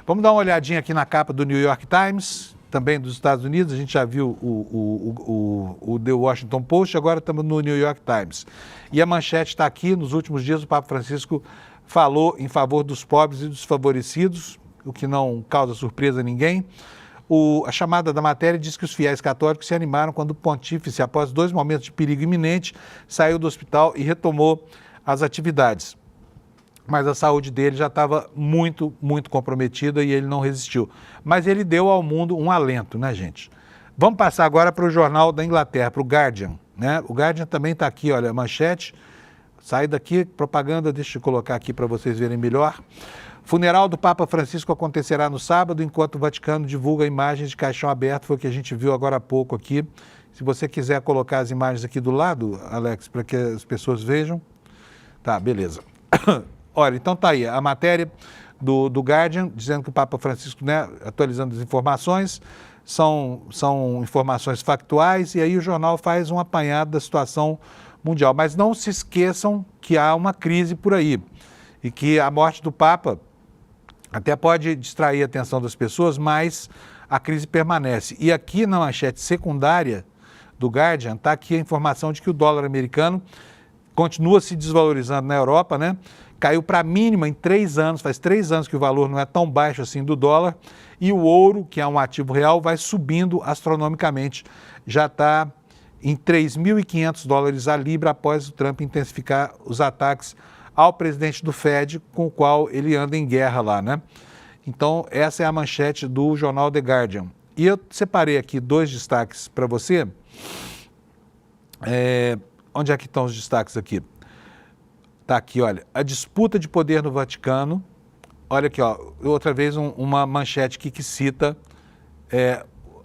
Vamos dar uma olhadinha aqui na capa do New York Times, também dos Estados Unidos. A gente já viu o The Washington Post, agora estamos no New York Times. E a manchete está aqui. Nos últimos dias, o Papa Francisco falou em favor dos pobres e dos desfavorecidos, o que não causa surpresa a ninguém. A chamada da matéria diz que os fiéis católicos se animaram quando o pontífice, após 2 momentos de perigo iminente, saiu do hospital e retomou as atividades. Mas a saúde dele já estava muito, muito comprometida e ele não resistiu. Mas ele deu ao mundo um alento, né, gente? Vamos passar agora para o jornal da Inglaterra, para o Guardian, né? O Guardian também está aqui, olha, manchete. Sai daqui, propaganda, deixa eu colocar aqui para vocês verem melhor. Funeral do Papa Francisco acontecerá no sábado, enquanto o Vaticano divulga imagens de caixão aberto, foi o que a gente viu agora há pouco aqui. Se você quiser colocar as imagens aqui do lado, Alex, para que as pessoas vejam. Tá, beleza. Olha, então tá aí a matéria do Guardian, dizendo que o Papa Francisco, né, atualizando as informações, são informações factuais, e aí o jornal faz um apanhado da situação mundial. Mas não se esqueçam que há uma crise por aí, e que a morte do Papa até pode distrair a atenção das pessoas, mas a crise permanece. E aqui na manchete secundária do Guardian está aqui a informação de que o dólar americano continua se desvalorizando na Europa, né? Caiu para a mínima em 3 anos, faz 3 anos que o valor não é tão baixo assim do dólar, e o ouro, que é um ativo real, vai subindo astronomicamente, já está em 3.500 dólares a libra após o Trump intensificar os ataques ao presidente do Fed, com o qual ele anda em guerra lá, né? Então, essa é a manchete do jornal The Guardian. E eu separei aqui 2 destaques para você. Onde é que estão os destaques aqui? Está aqui, olha, a disputa de poder no Vaticano. Olha aqui, ó, outra vez uma manchete aqui que cita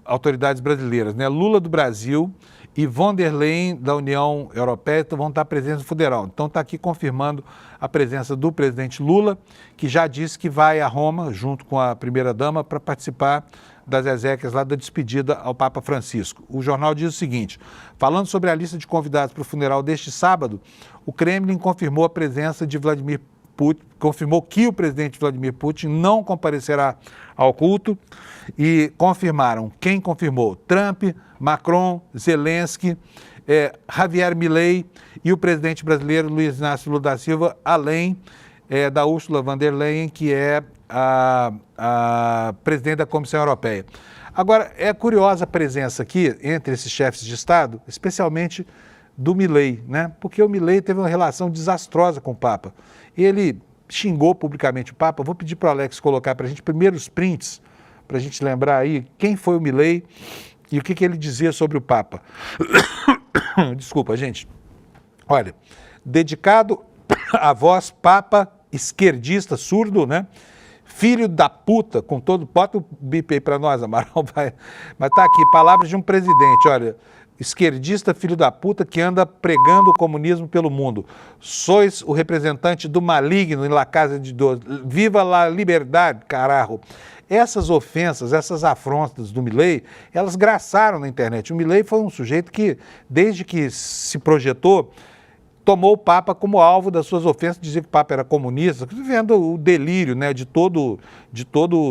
autoridades brasileiras, né? Lula do Brasil e von der Leyen da União Europeia vão estar presentes no funeral. Então está aqui confirmando a presença do presidente Lula, que já disse que vai a Roma, junto com a primeira-dama, para participar das exéquias lá da despedida ao Papa Francisco. O jornal diz o seguinte: falando sobre a lista de convidados para o funeral deste sábado, o Kremlin confirmou a presença de Vladimir Putin, confirmou que o presidente Vladimir Putin não comparecerá ao culto, e confirmaram, quem confirmou? Trump, Macron, Zelensky, Javier Milei e o presidente brasileiro Luiz Inácio Lula da Silva, além da Ursula von der Leyen, que é a presidente da Comissão Europeia. Agora, é curiosa a presença aqui entre esses chefes de Estado, especialmente do Milei, né? Porque o Milei teve uma relação desastrosa com o Papa. Ele xingou publicamente o Papa. Vou pedir para o Alex colocar para a gente primeiro os prints, para a gente lembrar aí quem foi o Milei e o que ele dizia sobre o Papa. Desculpa, gente. Olha, dedicado a vós, Papa, esquerdista, surdo, né? Filho da puta, com todo... Bota o bip aí para nós, Amaral, vai. Mas tá aqui, palavras de um presidente, olha... Esquerdista, filho da puta, que anda pregando o comunismo pelo mundo. Sois o representante do maligno em La Casa de Deus. Viva la liberdade, carajo. Essas ofensas, essas afrontas do Milei, elas graçaram na internet. O Milei foi um sujeito que, desde que se projetou, tomou o Papa como alvo das suas ofensas, dizia que o Papa era comunista, vendo o delírio, né, de todo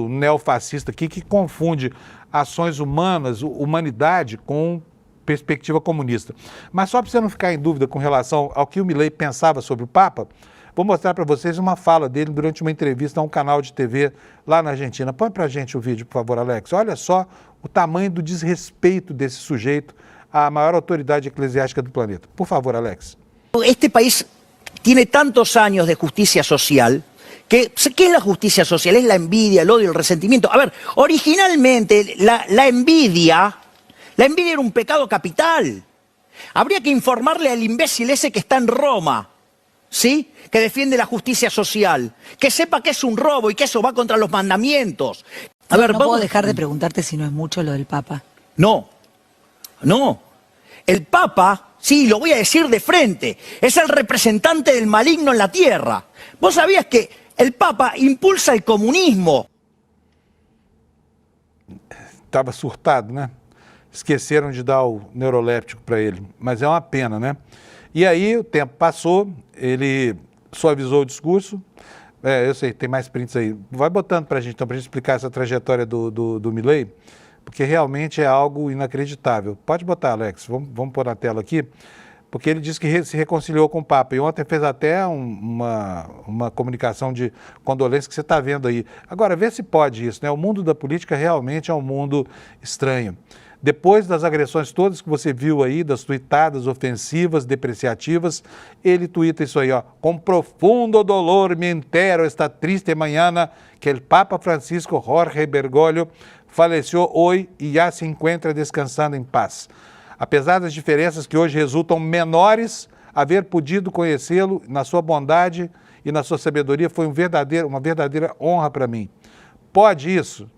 neofascista aqui que confunde ações humanas, humanidade, com perspectiva comunista. Mas só para você não ficar em dúvida com relação ao que o Milei pensava sobre o Papa, Vou mostrar para vocês uma fala dele durante uma entrevista a um canal de TV lá na Argentina. Põe para a gente o vídeo, por favor, Alex. Olha só o tamanho do desrespeito desse sujeito à maior autoridade eclesiástica do planeta. Por favor, Alex. Este país tiene tantos años de justicia social que, ¿qué es la justicia social? Es la envidia, el odio, el resentimiento. A ver, originalmente la envidia era un pecado capital. Habría que informarle al imbécil ese que está en Roma, ¿sí? Que defiende la justicia social, que sepa que es un robo y que eso va contra los mandamientos. A ver, no puedo dejar de preguntarte si no es mucho lo del Papa. No. El Papa, sí, lo voy a decir de frente, es el representante del maligno en la tierra. ¿Vos sabías que el Papa impulsa el comunismo? Estava surtado, né? Esqueceram de dar o neuroléptico para ele, mas é uma pena, né? E aí o tempo passou, ele suavizou o discurso. Eu sei, tem mais prints aí. Vai botando para a gente, então, para a gente explicar essa trajetória do Milei, porque realmente é algo inacreditável. Pode botar, Alex, vamos pôr na tela aqui, porque ele disse que se reconciliou com o Papa, e ontem fez até uma comunicação de condolência que você está vendo aí. Agora, vê se pode isso, né? O mundo da política realmente é um mundo estranho. Depois das agressões todas que você viu aí, das tuitadas ofensivas, depreciativas, ele tuita isso aí, ó. Com profundo dolor me entero esta triste manhã que o Papa Francisco Jorge Bergoglio faleceu hoje e já se encontra descansando em paz. Apesar das diferenças que hoje resultam menores, haver podido conhecê-lo na sua bondade e na sua sabedoria foi uma verdadeira honra para mim. Pode isso?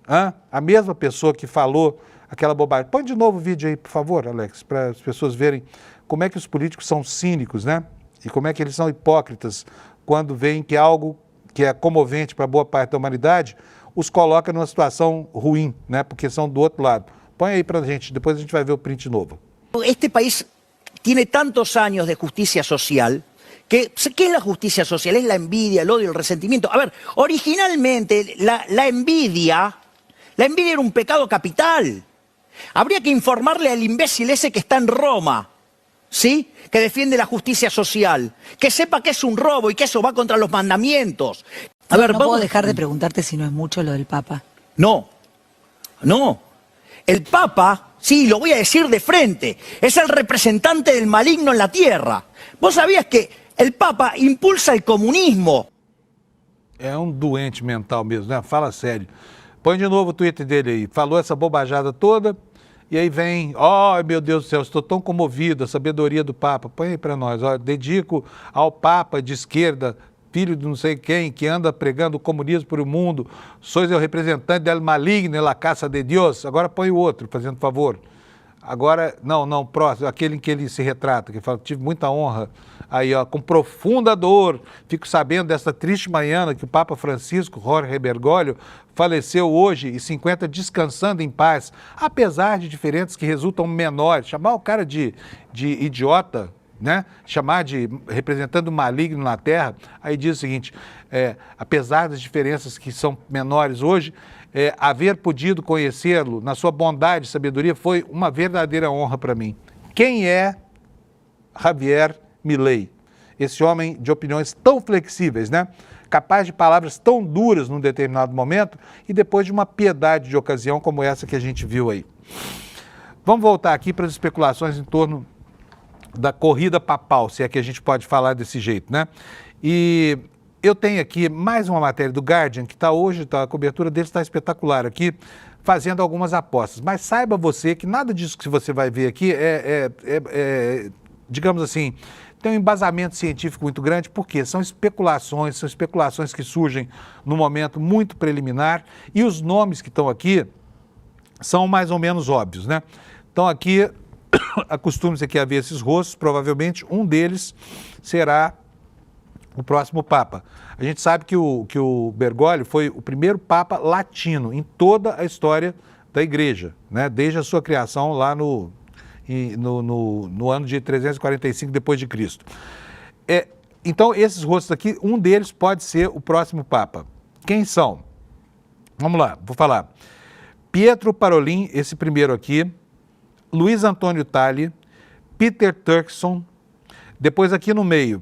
A mesma pessoa que falou aquela bobagem. Põe de novo o vídeo aí, por favor, Alex, para as pessoas verem como é que os políticos são cínicos, né? E como é que eles são hipócritas quando veem que algo que é comovente para boa parte da humanidade os coloca numa situação ruim, né? Porque são do outro lado. Põe aí para a gente, depois a gente vai ver o print novo. Este país tiene tantos años de justicia social que, ¿qué es la justicia social? Es la envidia, el odio, el resentimiento. A ver, originalmente la envidia era un pecado capital. Habría que informarle al imbécil ese que está en Roma, ¿sí? Que defiende la justicia social, que sepa que es un robo y que eso va contra los mandamientos. A ver, no puedo dejar de preguntarte si no es mucho lo del Papa. No. El Papa, sí, lo voy a decir de frente, es el representante del maligno en la tierra. ¿Vos sabías que el Papa impulsa el comunismo? É um doente mental mesmo, né? Fala sério. Põe de novo o Twitter dele aí. Falou essa bobajada toda e aí vem, meu Deus do céu, estou tão comovido, a sabedoria do Papa. Põe aí para nós, dedico ao Papa de esquerda, filho de não sei quem, que anda pregando o comunismo por o mundo, sois o representante del maligno, la casa de Deus. Agora põe o outro, fazendo favor. Agora, não, próximo, aquele em que ele se retrata, que fala, tive muita honra, aí com profunda dor, fico sabendo dessa triste manhã que o Papa Francisco Jorge Bergoglio faleceu hoje e se encontra descansando em paz, apesar de diferenças que resultam menores. Chamar o cara de idiota, né? Chamar de representante do maligno na terra, aí diz o seguinte, apesar das diferenças que são menores hoje, haver podido conhecê-lo na sua bondade e sabedoria foi uma verdadeira honra para mim. Quem é Javier Milei? Esse homem de opiniões tão flexíveis, né? Capaz de palavras tão duras num determinado momento e depois de uma piedade de ocasião como essa que a gente viu aí. Vamos voltar aqui para as especulações em torno da corrida papal, se é que a gente pode falar desse jeito, né? E eu tenho aqui mais uma matéria do Guardian, que está hoje, a cobertura dele está espetacular aqui, fazendo algumas apostas. Mas saiba você que nada disso que você vai ver aqui digamos assim, tem um embasamento científico muito grande, porque são especulações que surgem num momento muito preliminar, e os nomes que estão aqui são mais ou menos óbvios, né? Então aqui, acostume-se aqui a ver esses rostos, provavelmente um deles será o próximo Papa. A gente sabe que o Bergoglio foi o primeiro Papa latino em toda a história da Igreja, né? Desde a sua criação lá no ano de 345 depois de Cristo. Então, esses rostos aqui, um deles pode ser o próximo Papa. Quem são? Vamos lá, vou falar. Pietro Parolin, esse primeiro aqui, Luiz Antônio Tali, Peter Turkson, depois aqui no meio,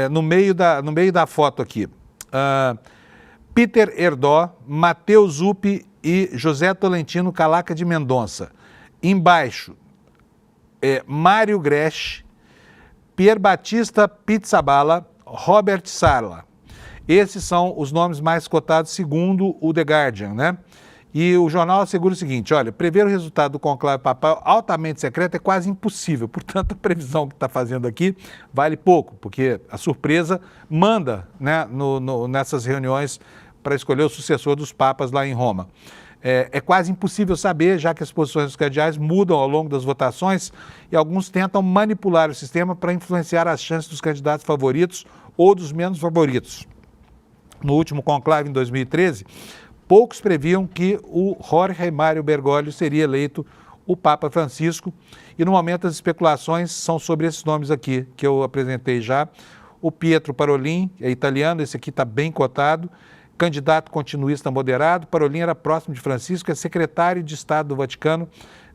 no meio da foto aqui. Peter Erdó, Matheus Zuppi e José Tolentino Calaca de Mendonça. Embaixo, Mário Gresch, Pier Battista Pizzaballa, Robert Sarla. Esses são os nomes mais cotados segundo o The Guardian, né? E o jornal assegura o seguinte, olha, prever o resultado do conclave papal altamente secreto é quase impossível, portanto a previsão que está fazendo aqui vale pouco, porque a surpresa manda, né, nessas reuniões para escolher o sucessor dos papas lá em Roma. É quase impossível saber, já que as posições dos cardeais mudam ao longo das votações e alguns tentam manipular o sistema para influenciar as chances dos candidatos favoritos ou dos menos favoritos. No último conclave, em 2013, poucos previam que o Jorge Mário Bergoglio seria eleito o Papa Francisco e no momento as especulações são sobre esses nomes aqui, que eu apresentei já. O Pietro Parolin, é italiano, esse aqui está bem cotado, candidato continuista moderado. Parolin era próximo de Francisco, é secretário de Estado do Vaticano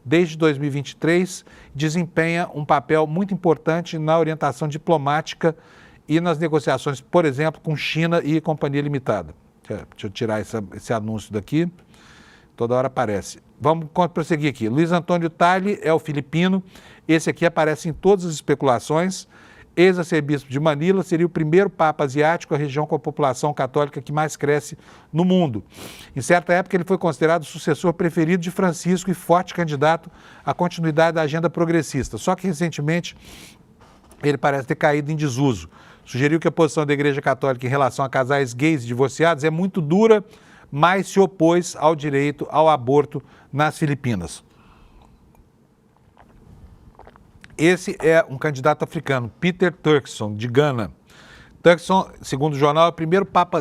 desde 2023, desempenha um papel muito importante na orientação diplomática e nas negociações, por exemplo, com China e Companhia Limitada. Deixa eu tirar esse anúncio daqui, toda hora aparece. Vamos prosseguir aqui. Luiz Antônio Tali é o filipino, esse aqui aparece em todas as especulações. Ex-arcebispo de Manila, seria o primeiro papa asiático, a região com a população católica que mais cresce no mundo. Em certa época, ele foi considerado o sucessor preferido de Francisco e forte candidato à continuidade da agenda progressista. Só que, recentemente, ele parece ter caído em desuso. Sugeriu que a posição da Igreja Católica em relação a casais gays e divorciados é muito dura, mas se opôs ao direito ao aborto nas Filipinas. Esse é um candidato africano, Peter Turkson, de Gana. Turkson, segundo o jornal,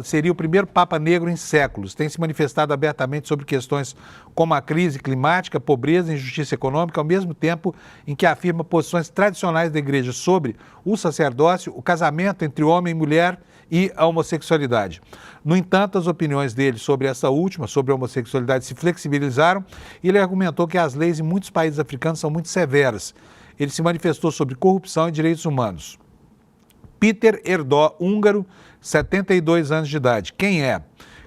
seria o primeiro papa negro em séculos. Tem se manifestado abertamente sobre questões como a crise climática, pobreza e injustiça econômica, ao mesmo tempo em que afirma posições tradicionais da igreja sobre o sacerdócio, o casamento entre homem e mulher e a homossexualidade. No entanto, as opiniões dele sobre essa última, sobre a homossexualidade, se flexibilizaram e ele argumentou que as leis em muitos países africanos são muito severas. Ele se manifestou sobre corrupção e direitos humanos. Peter Erdó, húngaro, 72 anos de idade. Quem é?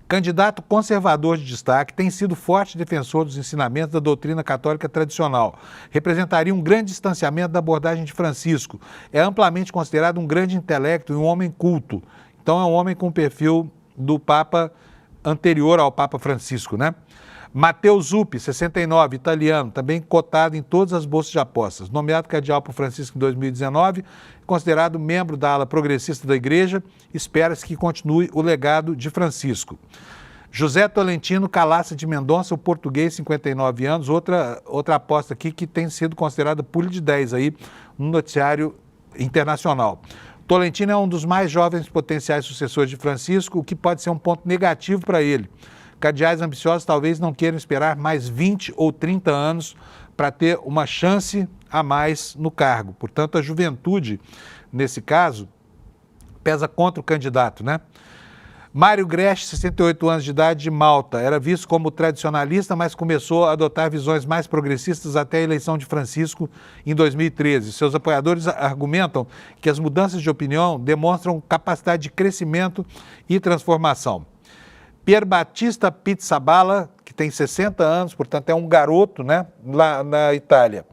Candidato conservador de destaque, tem sido forte defensor dos ensinamentos da doutrina católica tradicional. Representaria um grande distanciamento da abordagem de Francisco. É amplamente considerado um grande intelecto e um homem culto. Então é um homem com o perfil do Papa anterior ao Papa Francisco, né? Matheus Zuppi, 69, italiano, também cotado em todas as bolsas de apostas. Nomeado cardeal por Francisco em 2019, considerado membro da ala progressista da igreja, espera-se que continue o legado de Francisco. José Tolentino Calaça de Mendonça, o português, 59 anos, outra aposta aqui que tem sido considerada pule de 10 aí no noticiário internacional. Tolentino é um dos mais jovens potenciais sucessores de Francisco, o que pode ser um ponto negativo para ele. Cardeais ambiciosos talvez não queiram esperar mais 20 ou 30 anos para ter uma chance a mais no cargo. Portanto, a juventude, nesse caso, pesa contra o candidato, né? Mário Gresch, 68 anos de idade, de Malta, era visto como tradicionalista, mas começou a adotar visões mais progressistas até a eleição de Francisco em 2013. Seus apoiadores argumentam que as mudanças de opinião demonstram capacidade de crescimento e transformação. Pier Battista Pizzaballa, que tem 60 anos, portanto é um garoto, né, lá na Itália.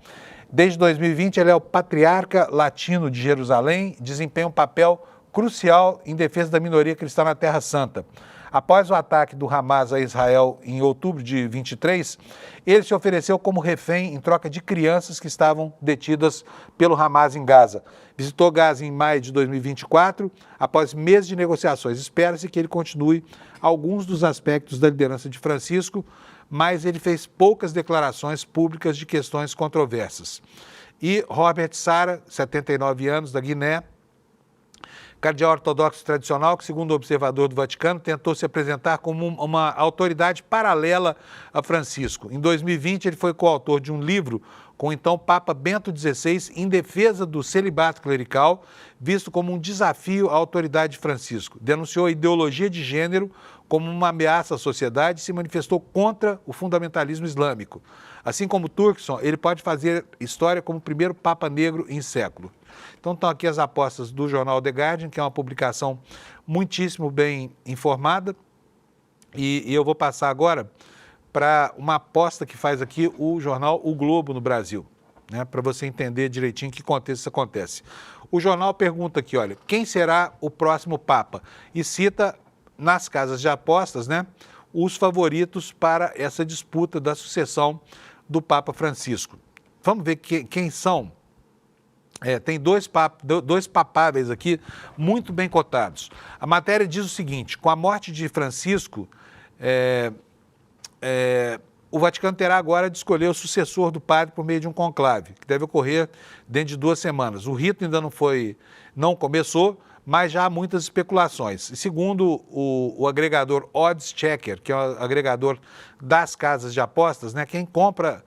Desde 2020 ele é o patriarca latino de Jerusalém, desempenha um papel crucial em defesa da minoria cristã na Terra Santa. Após o ataque do Hamas a Israel em outubro de 23, ele se ofereceu como refém em troca de crianças que estavam detidas pelo Hamas em Gaza. Visitou Gaza em maio de 2024, após meses de negociações. Espera-se que ele continue alguns dos aspectos da liderança de Francisco, mas ele fez poucas declarações públicas de questões controversas. E Robert Sarla, 79 anos, da Guiné, cardeal ortodoxo tradicional, que, segundo o observador do Vaticano, tentou se apresentar como uma autoridade paralela a Francisco. Em 2020, ele foi coautor de um livro com o então Papa Bento XVI em defesa do celibato clerical, visto como um desafio à autoridade de Francisco. Denunciou a ideologia de gênero como uma ameaça à sociedade e se manifestou contra o fundamentalismo islâmico. Assim como Turkson, ele pode fazer história como o primeiro Papa negro em século. Então estão aqui as apostas do jornal The Guardian, que é uma publicação muitíssimo bem informada, e eu vou passar agora para uma aposta que faz aqui o jornal O Globo no Brasil, né, para você entender direitinho que contexto isso acontece. O jornal pergunta aqui, olha, quem será o próximo Papa? E cita nas casas de apostas, né, os favoritos para essa disputa da sucessão do Papa Francisco. Vamos ver quem são. Tem dois papáveis aqui muito bem cotados. A matéria diz o seguinte: com a morte de Francisco, o Vaticano terá agora de escolher o sucessor do padre por meio de um conclave, que deve ocorrer dentro de 2 semanas. O rito ainda não começou, mas já há muitas especulações. E segundo o agregador Odds Checker, que é o agregador das casas de apostas, né, quem compara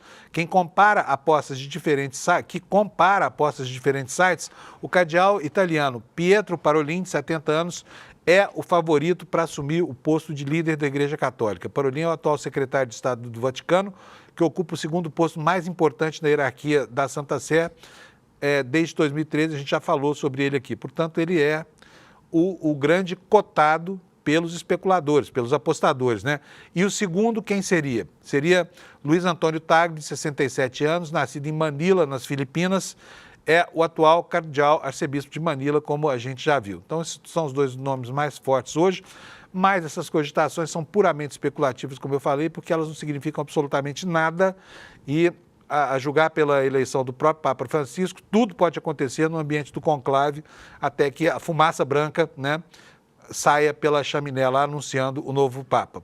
apostas de diferentes sites, o cardeal italiano Pietro Parolin, de 70 anos, é o favorito para assumir o posto de líder da Igreja Católica. Parolin é o atual secretário de Estado do Vaticano, que ocupa o segundo posto mais importante na hierarquia da Santa Sé. Desde 2013, a gente já falou sobre ele aqui. Portanto, ele é o grande cotado pelos especuladores, pelos apostadores, né? E o segundo, quem seria? Seria Luiz Antônio Tagle, de 67 anos, nascido em Manila, nas Filipinas, é o atual cardeal arcebispo de Manila, como a gente já viu. Então, esses são os 2 nomes mais fortes hoje, mas essas cogitações são puramente especulativas, como eu falei, porque elas não significam absolutamente nada e, a julgar pela eleição do próprio Papa Francisco, tudo pode acontecer no ambiente do conclave, até que a fumaça branca, né, saia pela chaminé lá anunciando o novo Papa.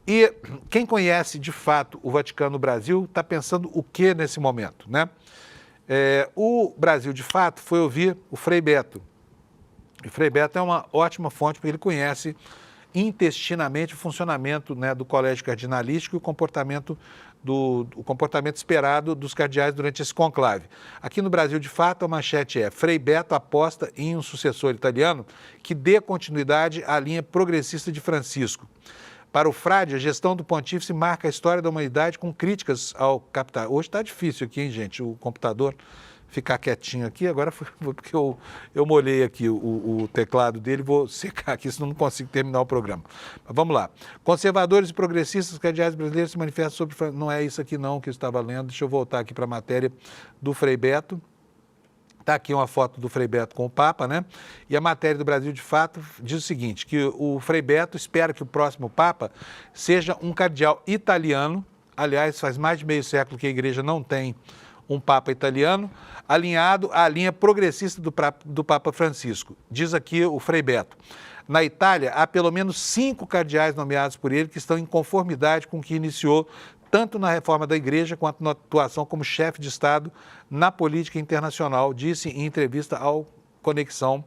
E quem conhece de fato o Vaticano no Brasil está pensando o que nesse momento, né? O Brasil, de fato, foi ouvir o Frei Beto. E o Frei Beto é uma ótima fonte, porque ele conhece intestinamente o funcionamento, né, do colégio cardinalístico e o comportamento esperado dos cardeais durante esse conclave. Aqui no Brasil, de fato, a manchete é: Frei Beto aposta em um sucessor italiano que dê continuidade à linha progressista de Francisco. Para o frade, a gestão do pontífice marca a história da humanidade com críticas ao capital. Hoje está difícil aqui, hein, gente, o computador ficar quietinho aqui. Agora foi porque eu molhei aqui o teclado dele, vou secar aqui, senão não consigo terminar o programa. Mas vamos lá. Conservadores e progressistas cardeais brasileiros se manifestam sobre... Não é isso aqui não que eu estava lendo. Deixa eu voltar aqui para a matéria do Frei Beto. Está aqui uma foto do Frei Beto com o Papa, né? E a matéria do Brasil, de fato, diz o seguinte, que o Frei Beto espera que o próximo Papa seja um cardeal italiano. Aliás, faz mais de meio século que a Igreja não tem um Papa italiano, alinhado à linha progressista do Papa Francisco. Diz aqui o Frei Beto: na Itália, há pelo menos 5 cardeais nomeados por ele que estão em conformidade com o que iniciou tanto na reforma da Igreja quanto na atuação como chefe de Estado na política internacional, disse em entrevista ao Conexão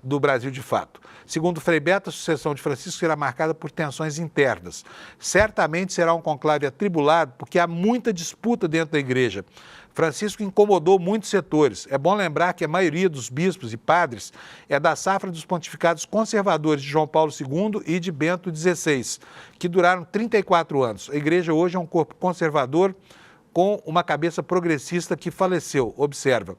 do Brasil de Fato. Segundo Frei Beto, a sucessão de Francisco será marcada por tensões internas. Certamente será um conclave atribulado, porque há muita disputa dentro da Igreja. Francisco incomodou muitos setores. É bom lembrar que a maioria dos bispos e padres é da safra dos pontificados conservadores de João Paulo II e de Bento XVI, que duraram 34 anos. A Igreja hoje é um corpo conservador com uma cabeça progressista que faleceu, observa.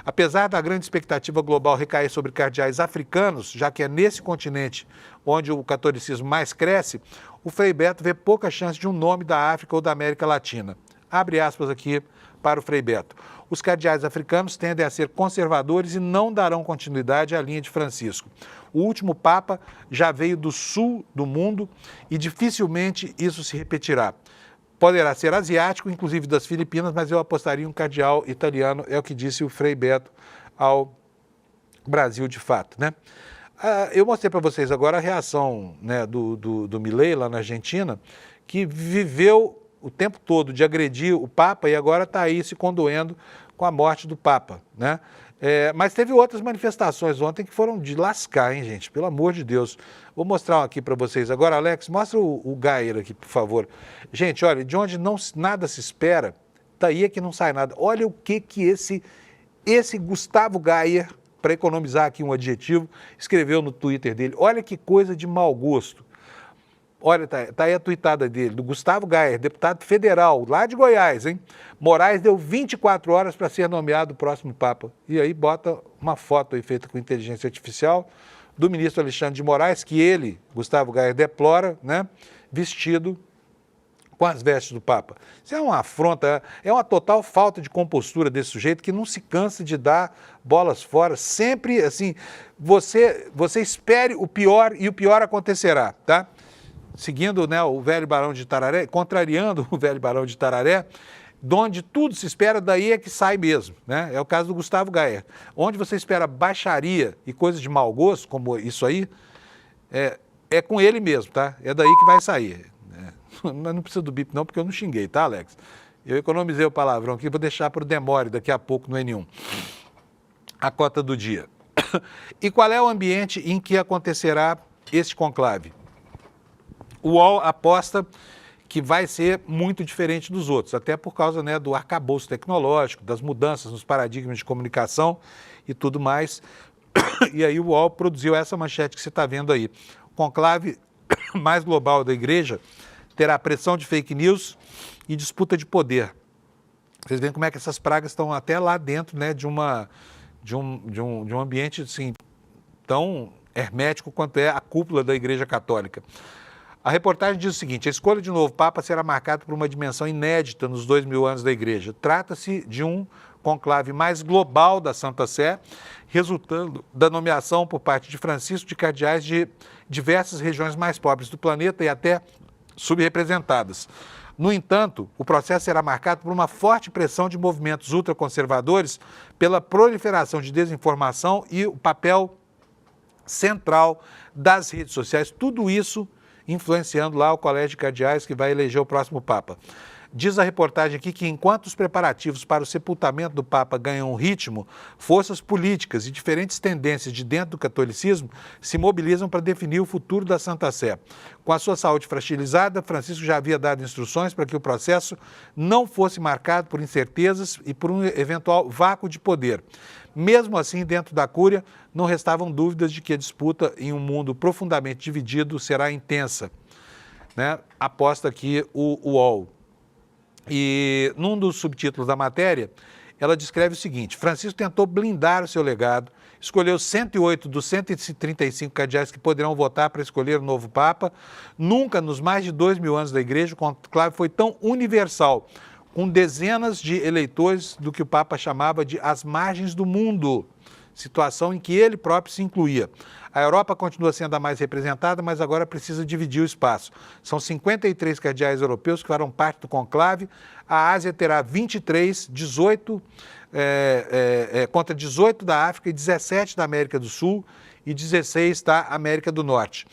Apesar da grande expectativa global recair sobre cardeais africanos, já que é nesse continente onde o catolicismo mais cresce, o Frei Beto vê pouca chance de um nome da África ou da América Latina. Abre aspas aqui para o Frei Beto. Os cardeais africanos tendem a ser conservadores e não darão continuidade à linha de Francisco. O último Papa já veio do sul do mundo e dificilmente isso se repetirá. Poderá ser asiático, inclusive das Filipinas, mas eu apostaria em um cardeal italiano, é o que disse o Frei Beto ao Brasil de Fato, né? Eu mostrei para vocês agora a reação, né, do Milei lá na Argentina, que viveu o tempo todo de agredir o Papa e agora está aí se condoendo com a morte do Papa, né? Mas teve outras manifestações ontem que foram de lascar, hein, gente? Pelo amor de Deus. Vou mostrar aqui para vocês agora. Alex, mostra o Geyer aqui, por favor. Gente, olha, de onde nada se espera, daí é que não sai nada. Olha o que esse Gustavo Geyer, para economizar aqui um adjetivo, escreveu no Twitter dele. Olha que coisa de mau gosto. Olha, tá aí a tuitada dele, do Gustavo Gayer, deputado federal, lá de Goiás, hein? Moraes deu 24 horas para ser nomeado o próximo Papa. E aí bota uma foto aí feita com inteligência artificial do ministro Alexandre de Moraes, que ele, Gustavo Gayer, deplora, né? Vestido com as vestes do Papa. Isso é uma afronta, é uma total falta de compostura desse sujeito que não se cansa de dar bolas fora. Sempre, assim, você espere o pior e o pior acontecerá, tá? Seguindo, né, o velho Barão de Tararé, contrariando o velho Barão de Tararé, de onde tudo se espera, daí é que sai mesmo, né? É o caso do Gustavo Gayer. Onde você espera baixaria e coisas de mau gosto, como isso aí, é com ele mesmo, tá? É daí que vai sair. Mas não precisa do bip não, porque eu não xinguei, tá, Alex? Eu economizei o palavrão aqui, vou deixar para o Demore daqui a pouco no N1. A cota do dia. E qual é o ambiente em que acontecerá este conclave? O UOL aposta que vai ser muito diferente dos outros, até por causa, né, do arcabouço tecnológico, das mudanças nos paradigmas de comunicação e tudo mais. E aí o UOL produziu essa manchete que você está vendo aí. O conclave mais global da igreja terá pressão de fake news e disputa de poder. Vocês veem como é que essas pragas estão até lá dentro, né, de um ambiente assim, tão hermético quanto é a cúpula da Igreja Católica. A reportagem diz o seguinte: a escolha de um novo Papa será marcada por uma dimensão inédita nos 2000 anos da Igreja. Trata-se de um conclave mais global da Santa Sé, resultando da nomeação por parte de Francisco de cardeais de diversas regiões mais pobres do planeta e até subrepresentadas. No entanto, o processo será marcado por uma forte pressão de movimentos ultraconservadores pela proliferação de desinformação e o papel central das redes sociais. Tudo isso influenciando lá o Colégio de Cardeais que vai eleger o próximo Papa. Diz a reportagem aqui que enquanto os preparativos para o sepultamento do Papa ganham ritmo, forças políticas e diferentes tendências de dentro do catolicismo se mobilizam para definir o futuro da Santa Sé. Com a sua saúde fragilizada, Francisco já havia dado instruções para que o processo não fosse marcado por incertezas e por um eventual vácuo de poder. Mesmo assim, dentro da Cúria, não restavam dúvidas de que a disputa em um mundo profundamente dividido será intensa, né? Aposta aqui o UOL. E num dos subtítulos da matéria, ela descreve o seguinte: Francisco tentou blindar o seu legado, escolheu 108 dos 135 cardeais que poderão votar para escolher o novo Papa. Nunca, nos mais de 2000 anos da Igreja, o conclave foi tão universal, com dezenas de eleitores do que o Papa chamava de as margens do mundo, situação em que ele próprio se incluía. A Europa continua sendo a mais representada, mas agora precisa dividir o espaço. São 53 cardeais europeus que farão parte do conclave. A Ásia terá 23, 18 contra 18 da África e 17 da América do Sul e 16 da América do Norte.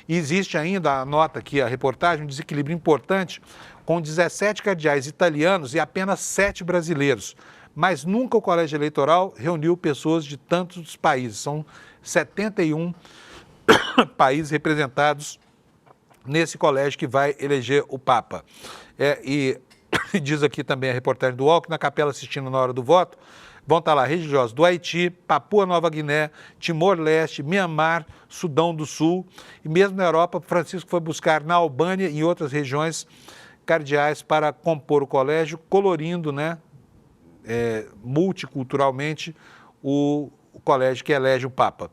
E existe ainda, anota aqui a reportagem, um desequilíbrio importante com 17 cardeais italianos e apenas 7 brasileiros. Mas nunca o colégio eleitoral reuniu pessoas de tantos países. São 71 países representados nesse colégio que vai eleger o Papa. E diz aqui também a reportagem do UOL que na Capela Sistina, na hora do voto, vão estar lá religiosos do Haiti, Papua Nova Guiné, Timor-Leste, Mianmar, Sudão do Sul. E mesmo na Europa, Francisco foi buscar na Albânia e em outras regiões cardeais para compor o colégio, colorindo, né, multiculturalmente o colégio que elege o Papa.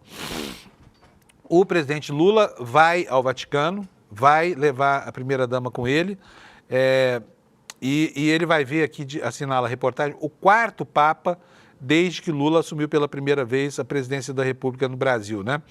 O presidente Lula vai ao Vaticano, vai levar a primeira-dama com ele, e ele vai ver aqui, assinala a reportagem, o 4º Papa desde que Lula assumiu pela primeira vez a presidência da República no Brasil, né?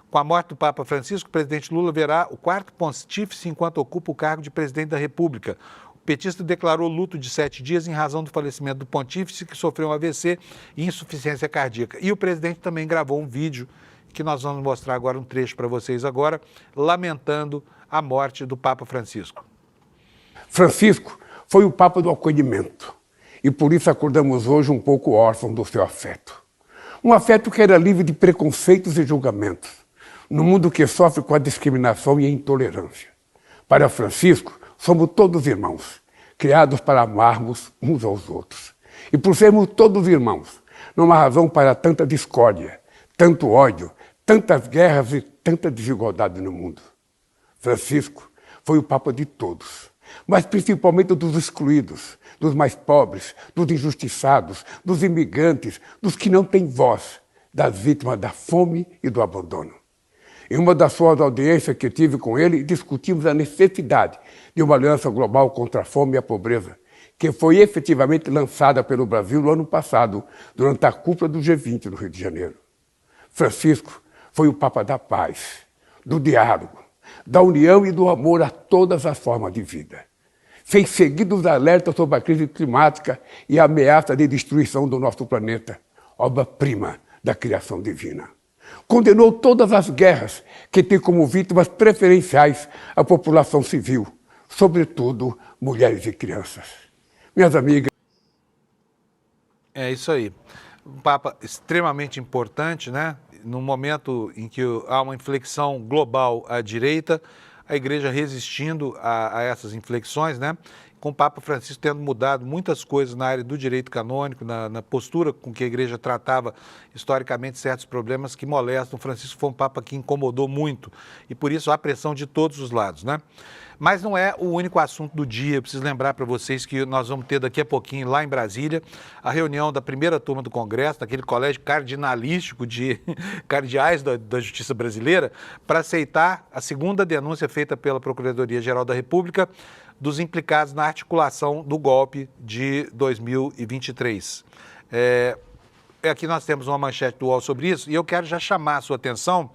Com a morte do Papa Francisco, o presidente Lula verá o 4º pontífice enquanto ocupa o cargo de presidente da República. O petista declarou luto de 7 dias em razão do falecimento do pontífice, que sofreu um AVC e insuficiência cardíaca. E o presidente também gravou um vídeo, que nós vamos mostrar agora um trecho para vocês agora, lamentando a morte do Papa Francisco. Francisco foi o Papa do acolhimento, e por isso acordamos hoje um pouco órfãos do seu afeto. Um afeto que era livre de preconceitos e julgamentos, no mundo que sofre com a discriminação e a intolerância. Para Francisco, somos todos irmãos, criados para amarmos uns aos outros. E por sermos todos irmãos, não há razão para tanta discórdia, tanto ódio, tantas guerras e tanta desigualdade no mundo. Francisco Foi o Papa de todos, mas principalmente dos excluídos, dos mais pobres, dos injustiçados, dos imigrantes, dos que não têm voz, das vítimas da fome e do abandono. Em uma das suas audiências que tive com ele, discutimos a necessidade de uma aliança global contra a fome e a pobreza, que foi efetivamente lançada pelo Brasil no ano passado, durante a cúpula do G20 no Rio de Janeiro. Francisco foi o Papa da paz, do diálogo, da união e do amor a todas as formas de vida. Fez seguidos alertas sobre a crise climática e a ameaça de destruição do nosso planeta, obra-prima da criação divina. Condenou todas as guerras que têm como vítimas preferenciais a população civil, sobretudo mulheres e crianças. Minhas amigas... É isso aí. Um Papa extremamente importante, né? No momento em que há uma inflexão global à direita, a Igreja resistindo a essas inflexões, né? Com o Papa Francisco tendo mudado muitas coisas na área do direito canônico, na postura com que a Igreja tratava historicamente certos problemas que molestam. Francisco foi um Papa que incomodou muito e por isso há pressão de todos os lados, né? Mas não é o único assunto do dia. Eu preciso lembrar para vocês que nós vamos ter daqui a pouquinho, lá em Brasília, a reunião da primeira turma do Congresso, daquele colégio cardinalístico de cardeais da Justiça Brasileira, para aceitar a segunda denúncia feita pela Procuradoria-Geral da República dos implicados na articulação do golpe de 2023. Aqui nós temos uma manchete do UOL sobre isso e eu quero já chamar a sua atenção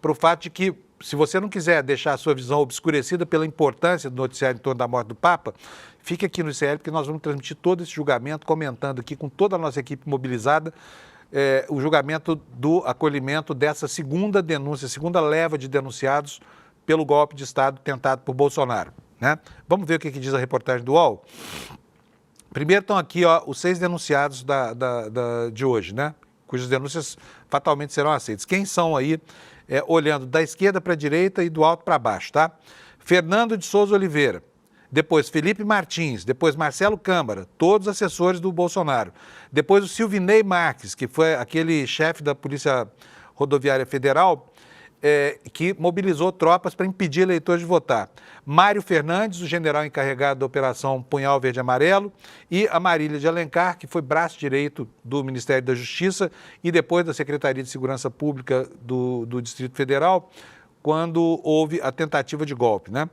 para o fato de que, se você não quiser deixar a sua visão obscurecida pela importância do noticiário em torno da morte do Papa, fique aqui no ICL, porque nós vamos transmitir todo esse julgamento, comentando aqui com toda a nossa equipe mobilizada, o julgamento do acolhimento dessa segunda denúncia, segunda leva de denunciados pelo golpe de Estado tentado por Bolsonaro, né? Vamos ver o que diz a reportagem do UOL? Primeiro estão aqui os 6 denunciados de hoje, né? Cujas denúncias fatalmente serão aceitas. Quem são aí? Olhando da esquerda para a direita e do alto para baixo, tá? Fernando de Souza Oliveira, depois Felipe Martins, depois Marcelo Câmara, todos assessores do Bolsonaro. Depois o Silvinei Marques, que foi aquele chefe da Polícia Rodoviária Federal, que mobilizou tropas para impedir eleitores de votar. Mário Fernandes, o general encarregado da Operação Punhal Verde e Amarelo, e a Marília de Alencar, que foi braço direito do Ministério da Justiça e depois da Secretaria de Segurança Pública do Distrito Federal, quando houve a tentativa de golpe, né?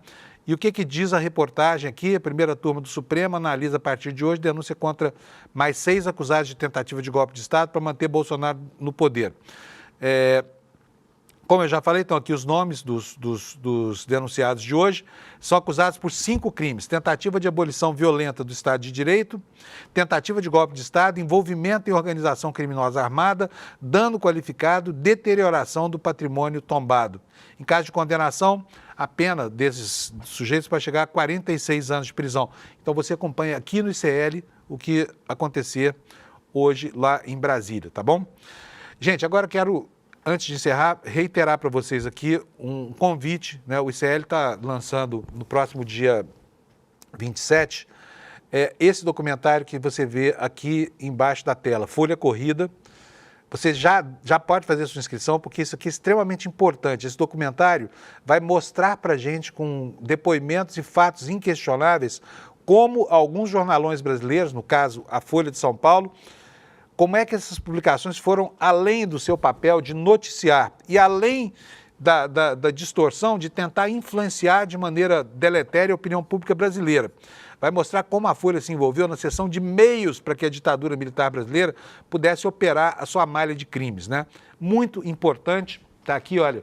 E o que diz a reportagem aqui? A primeira turma do Supremo analisa a partir de hoje denúncia contra mais 6 acusados de tentativa de golpe de Estado para manter Bolsonaro no poder. Como eu já falei, estão aqui os nomes dos denunciados de hoje. São acusados por 5 crimes: tentativa de abolição violenta do Estado de Direito, tentativa de golpe de Estado, envolvimento em organização criminosa armada, dano qualificado, deterioração do patrimônio tombado. Em caso de condenação, a pena desses sujeitos pode chegar a 46 anos de prisão. Então você acompanha aqui no ICL o que acontecer hoje lá em Brasília, tá bom? Gente, agora quero, antes de encerrar, reiterar para vocês aqui um convite, né? O ICL está lançando no próximo dia 27 esse documentário que você vê aqui embaixo da tela, Folha Corrida. Você já pode fazer sua inscrição, porque isso aqui é extremamente importante. Esse documentário vai mostrar para a gente, com depoimentos e fatos inquestionáveis, como alguns jornalões brasileiros, no caso a Folha de São Paulo, como é que essas publicações foram além do seu papel de noticiar e além da distorção de tentar influenciar de maneira deletéria a opinião pública brasileira. Vai mostrar como a Folha se envolveu na seção de meios para que a ditadura militar brasileira pudesse operar a sua malha de crimes, né? Muito importante, está aqui, olha,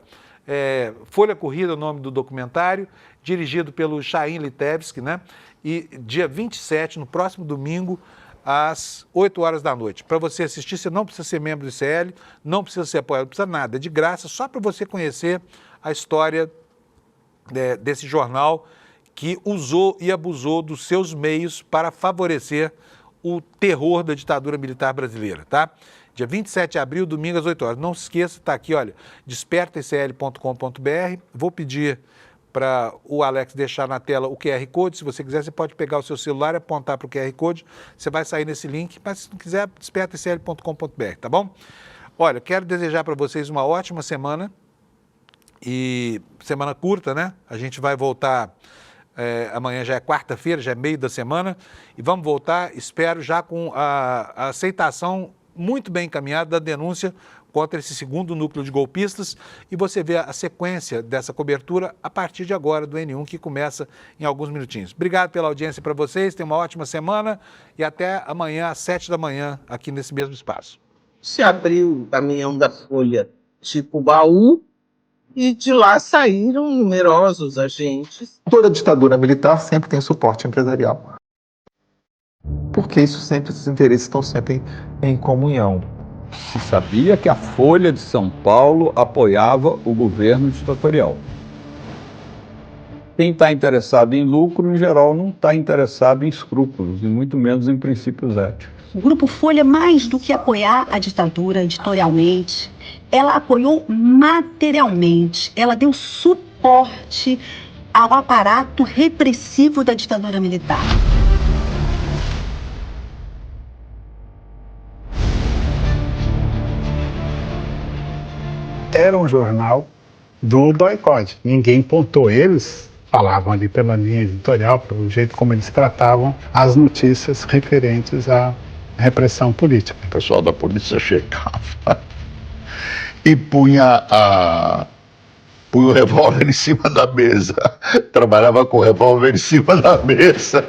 Folha Corrida, o nome do documentário, dirigido pelo Chaim Litevski, né? E dia 27, no próximo domingo, às 8 horas da noite. Para você assistir, você não precisa ser membro do ICL, não precisa ser apoiado, não precisa nada, é de graça, só para você conhecer a história desse jornal que usou e abusou dos seus meios para favorecer o terror da ditadura militar brasileira, tá? Dia 27 de abril, domingo às 8 horas. Não se esqueça, está aqui, olha, despertaicl.com.br. Vou pedir para o Alex deixar na tela o QR Code. Se você quiser, você pode pegar o seu celular e apontar para o QR Code. Você vai sair nesse link, mas se não quiser, despertaicl.com.br, tá bom? Olha, quero desejar para vocês uma ótima semana. E semana curta, né? A gente vai voltar, amanhã já é quarta-feira, já é meio da semana, e vamos voltar, espero, já com a aceitação muito bem encaminhada da denúncia contra esse segundo núcleo de golpistas, e você vê a sequência dessa cobertura a partir de agora do N1, que começa em alguns minutinhos. Obrigado pela audiência para vocês, tenham uma ótima semana e até amanhã às 7 da manhã aqui nesse mesmo espaço. Se abriu o caminhão da Folha tipo baú e de lá saíram numerosos agentes. Toda ditadura militar sempre tem suporte empresarial. Porque esses interesses estão sempre em comunhão. Se sabia que a Folha de São Paulo apoiava o governo ditatorial. Quem está interessado em lucro, em geral, não está interessado em escrúpulos, e muito menos em princípios éticos. O Grupo Folha, mais do que apoiar a ditadura editorialmente, ela apoiou materialmente, ela deu suporte ao aparato repressivo da ditadura militar. Era um jornal do boicote. Ninguém pontou eles, falavam ali pela linha editorial, pelo jeito como eles tratavam as notícias referentes à repressão política. O pessoal da polícia chegava e punha o revólver em cima da mesa. Trabalhava com o revólver em cima da mesa.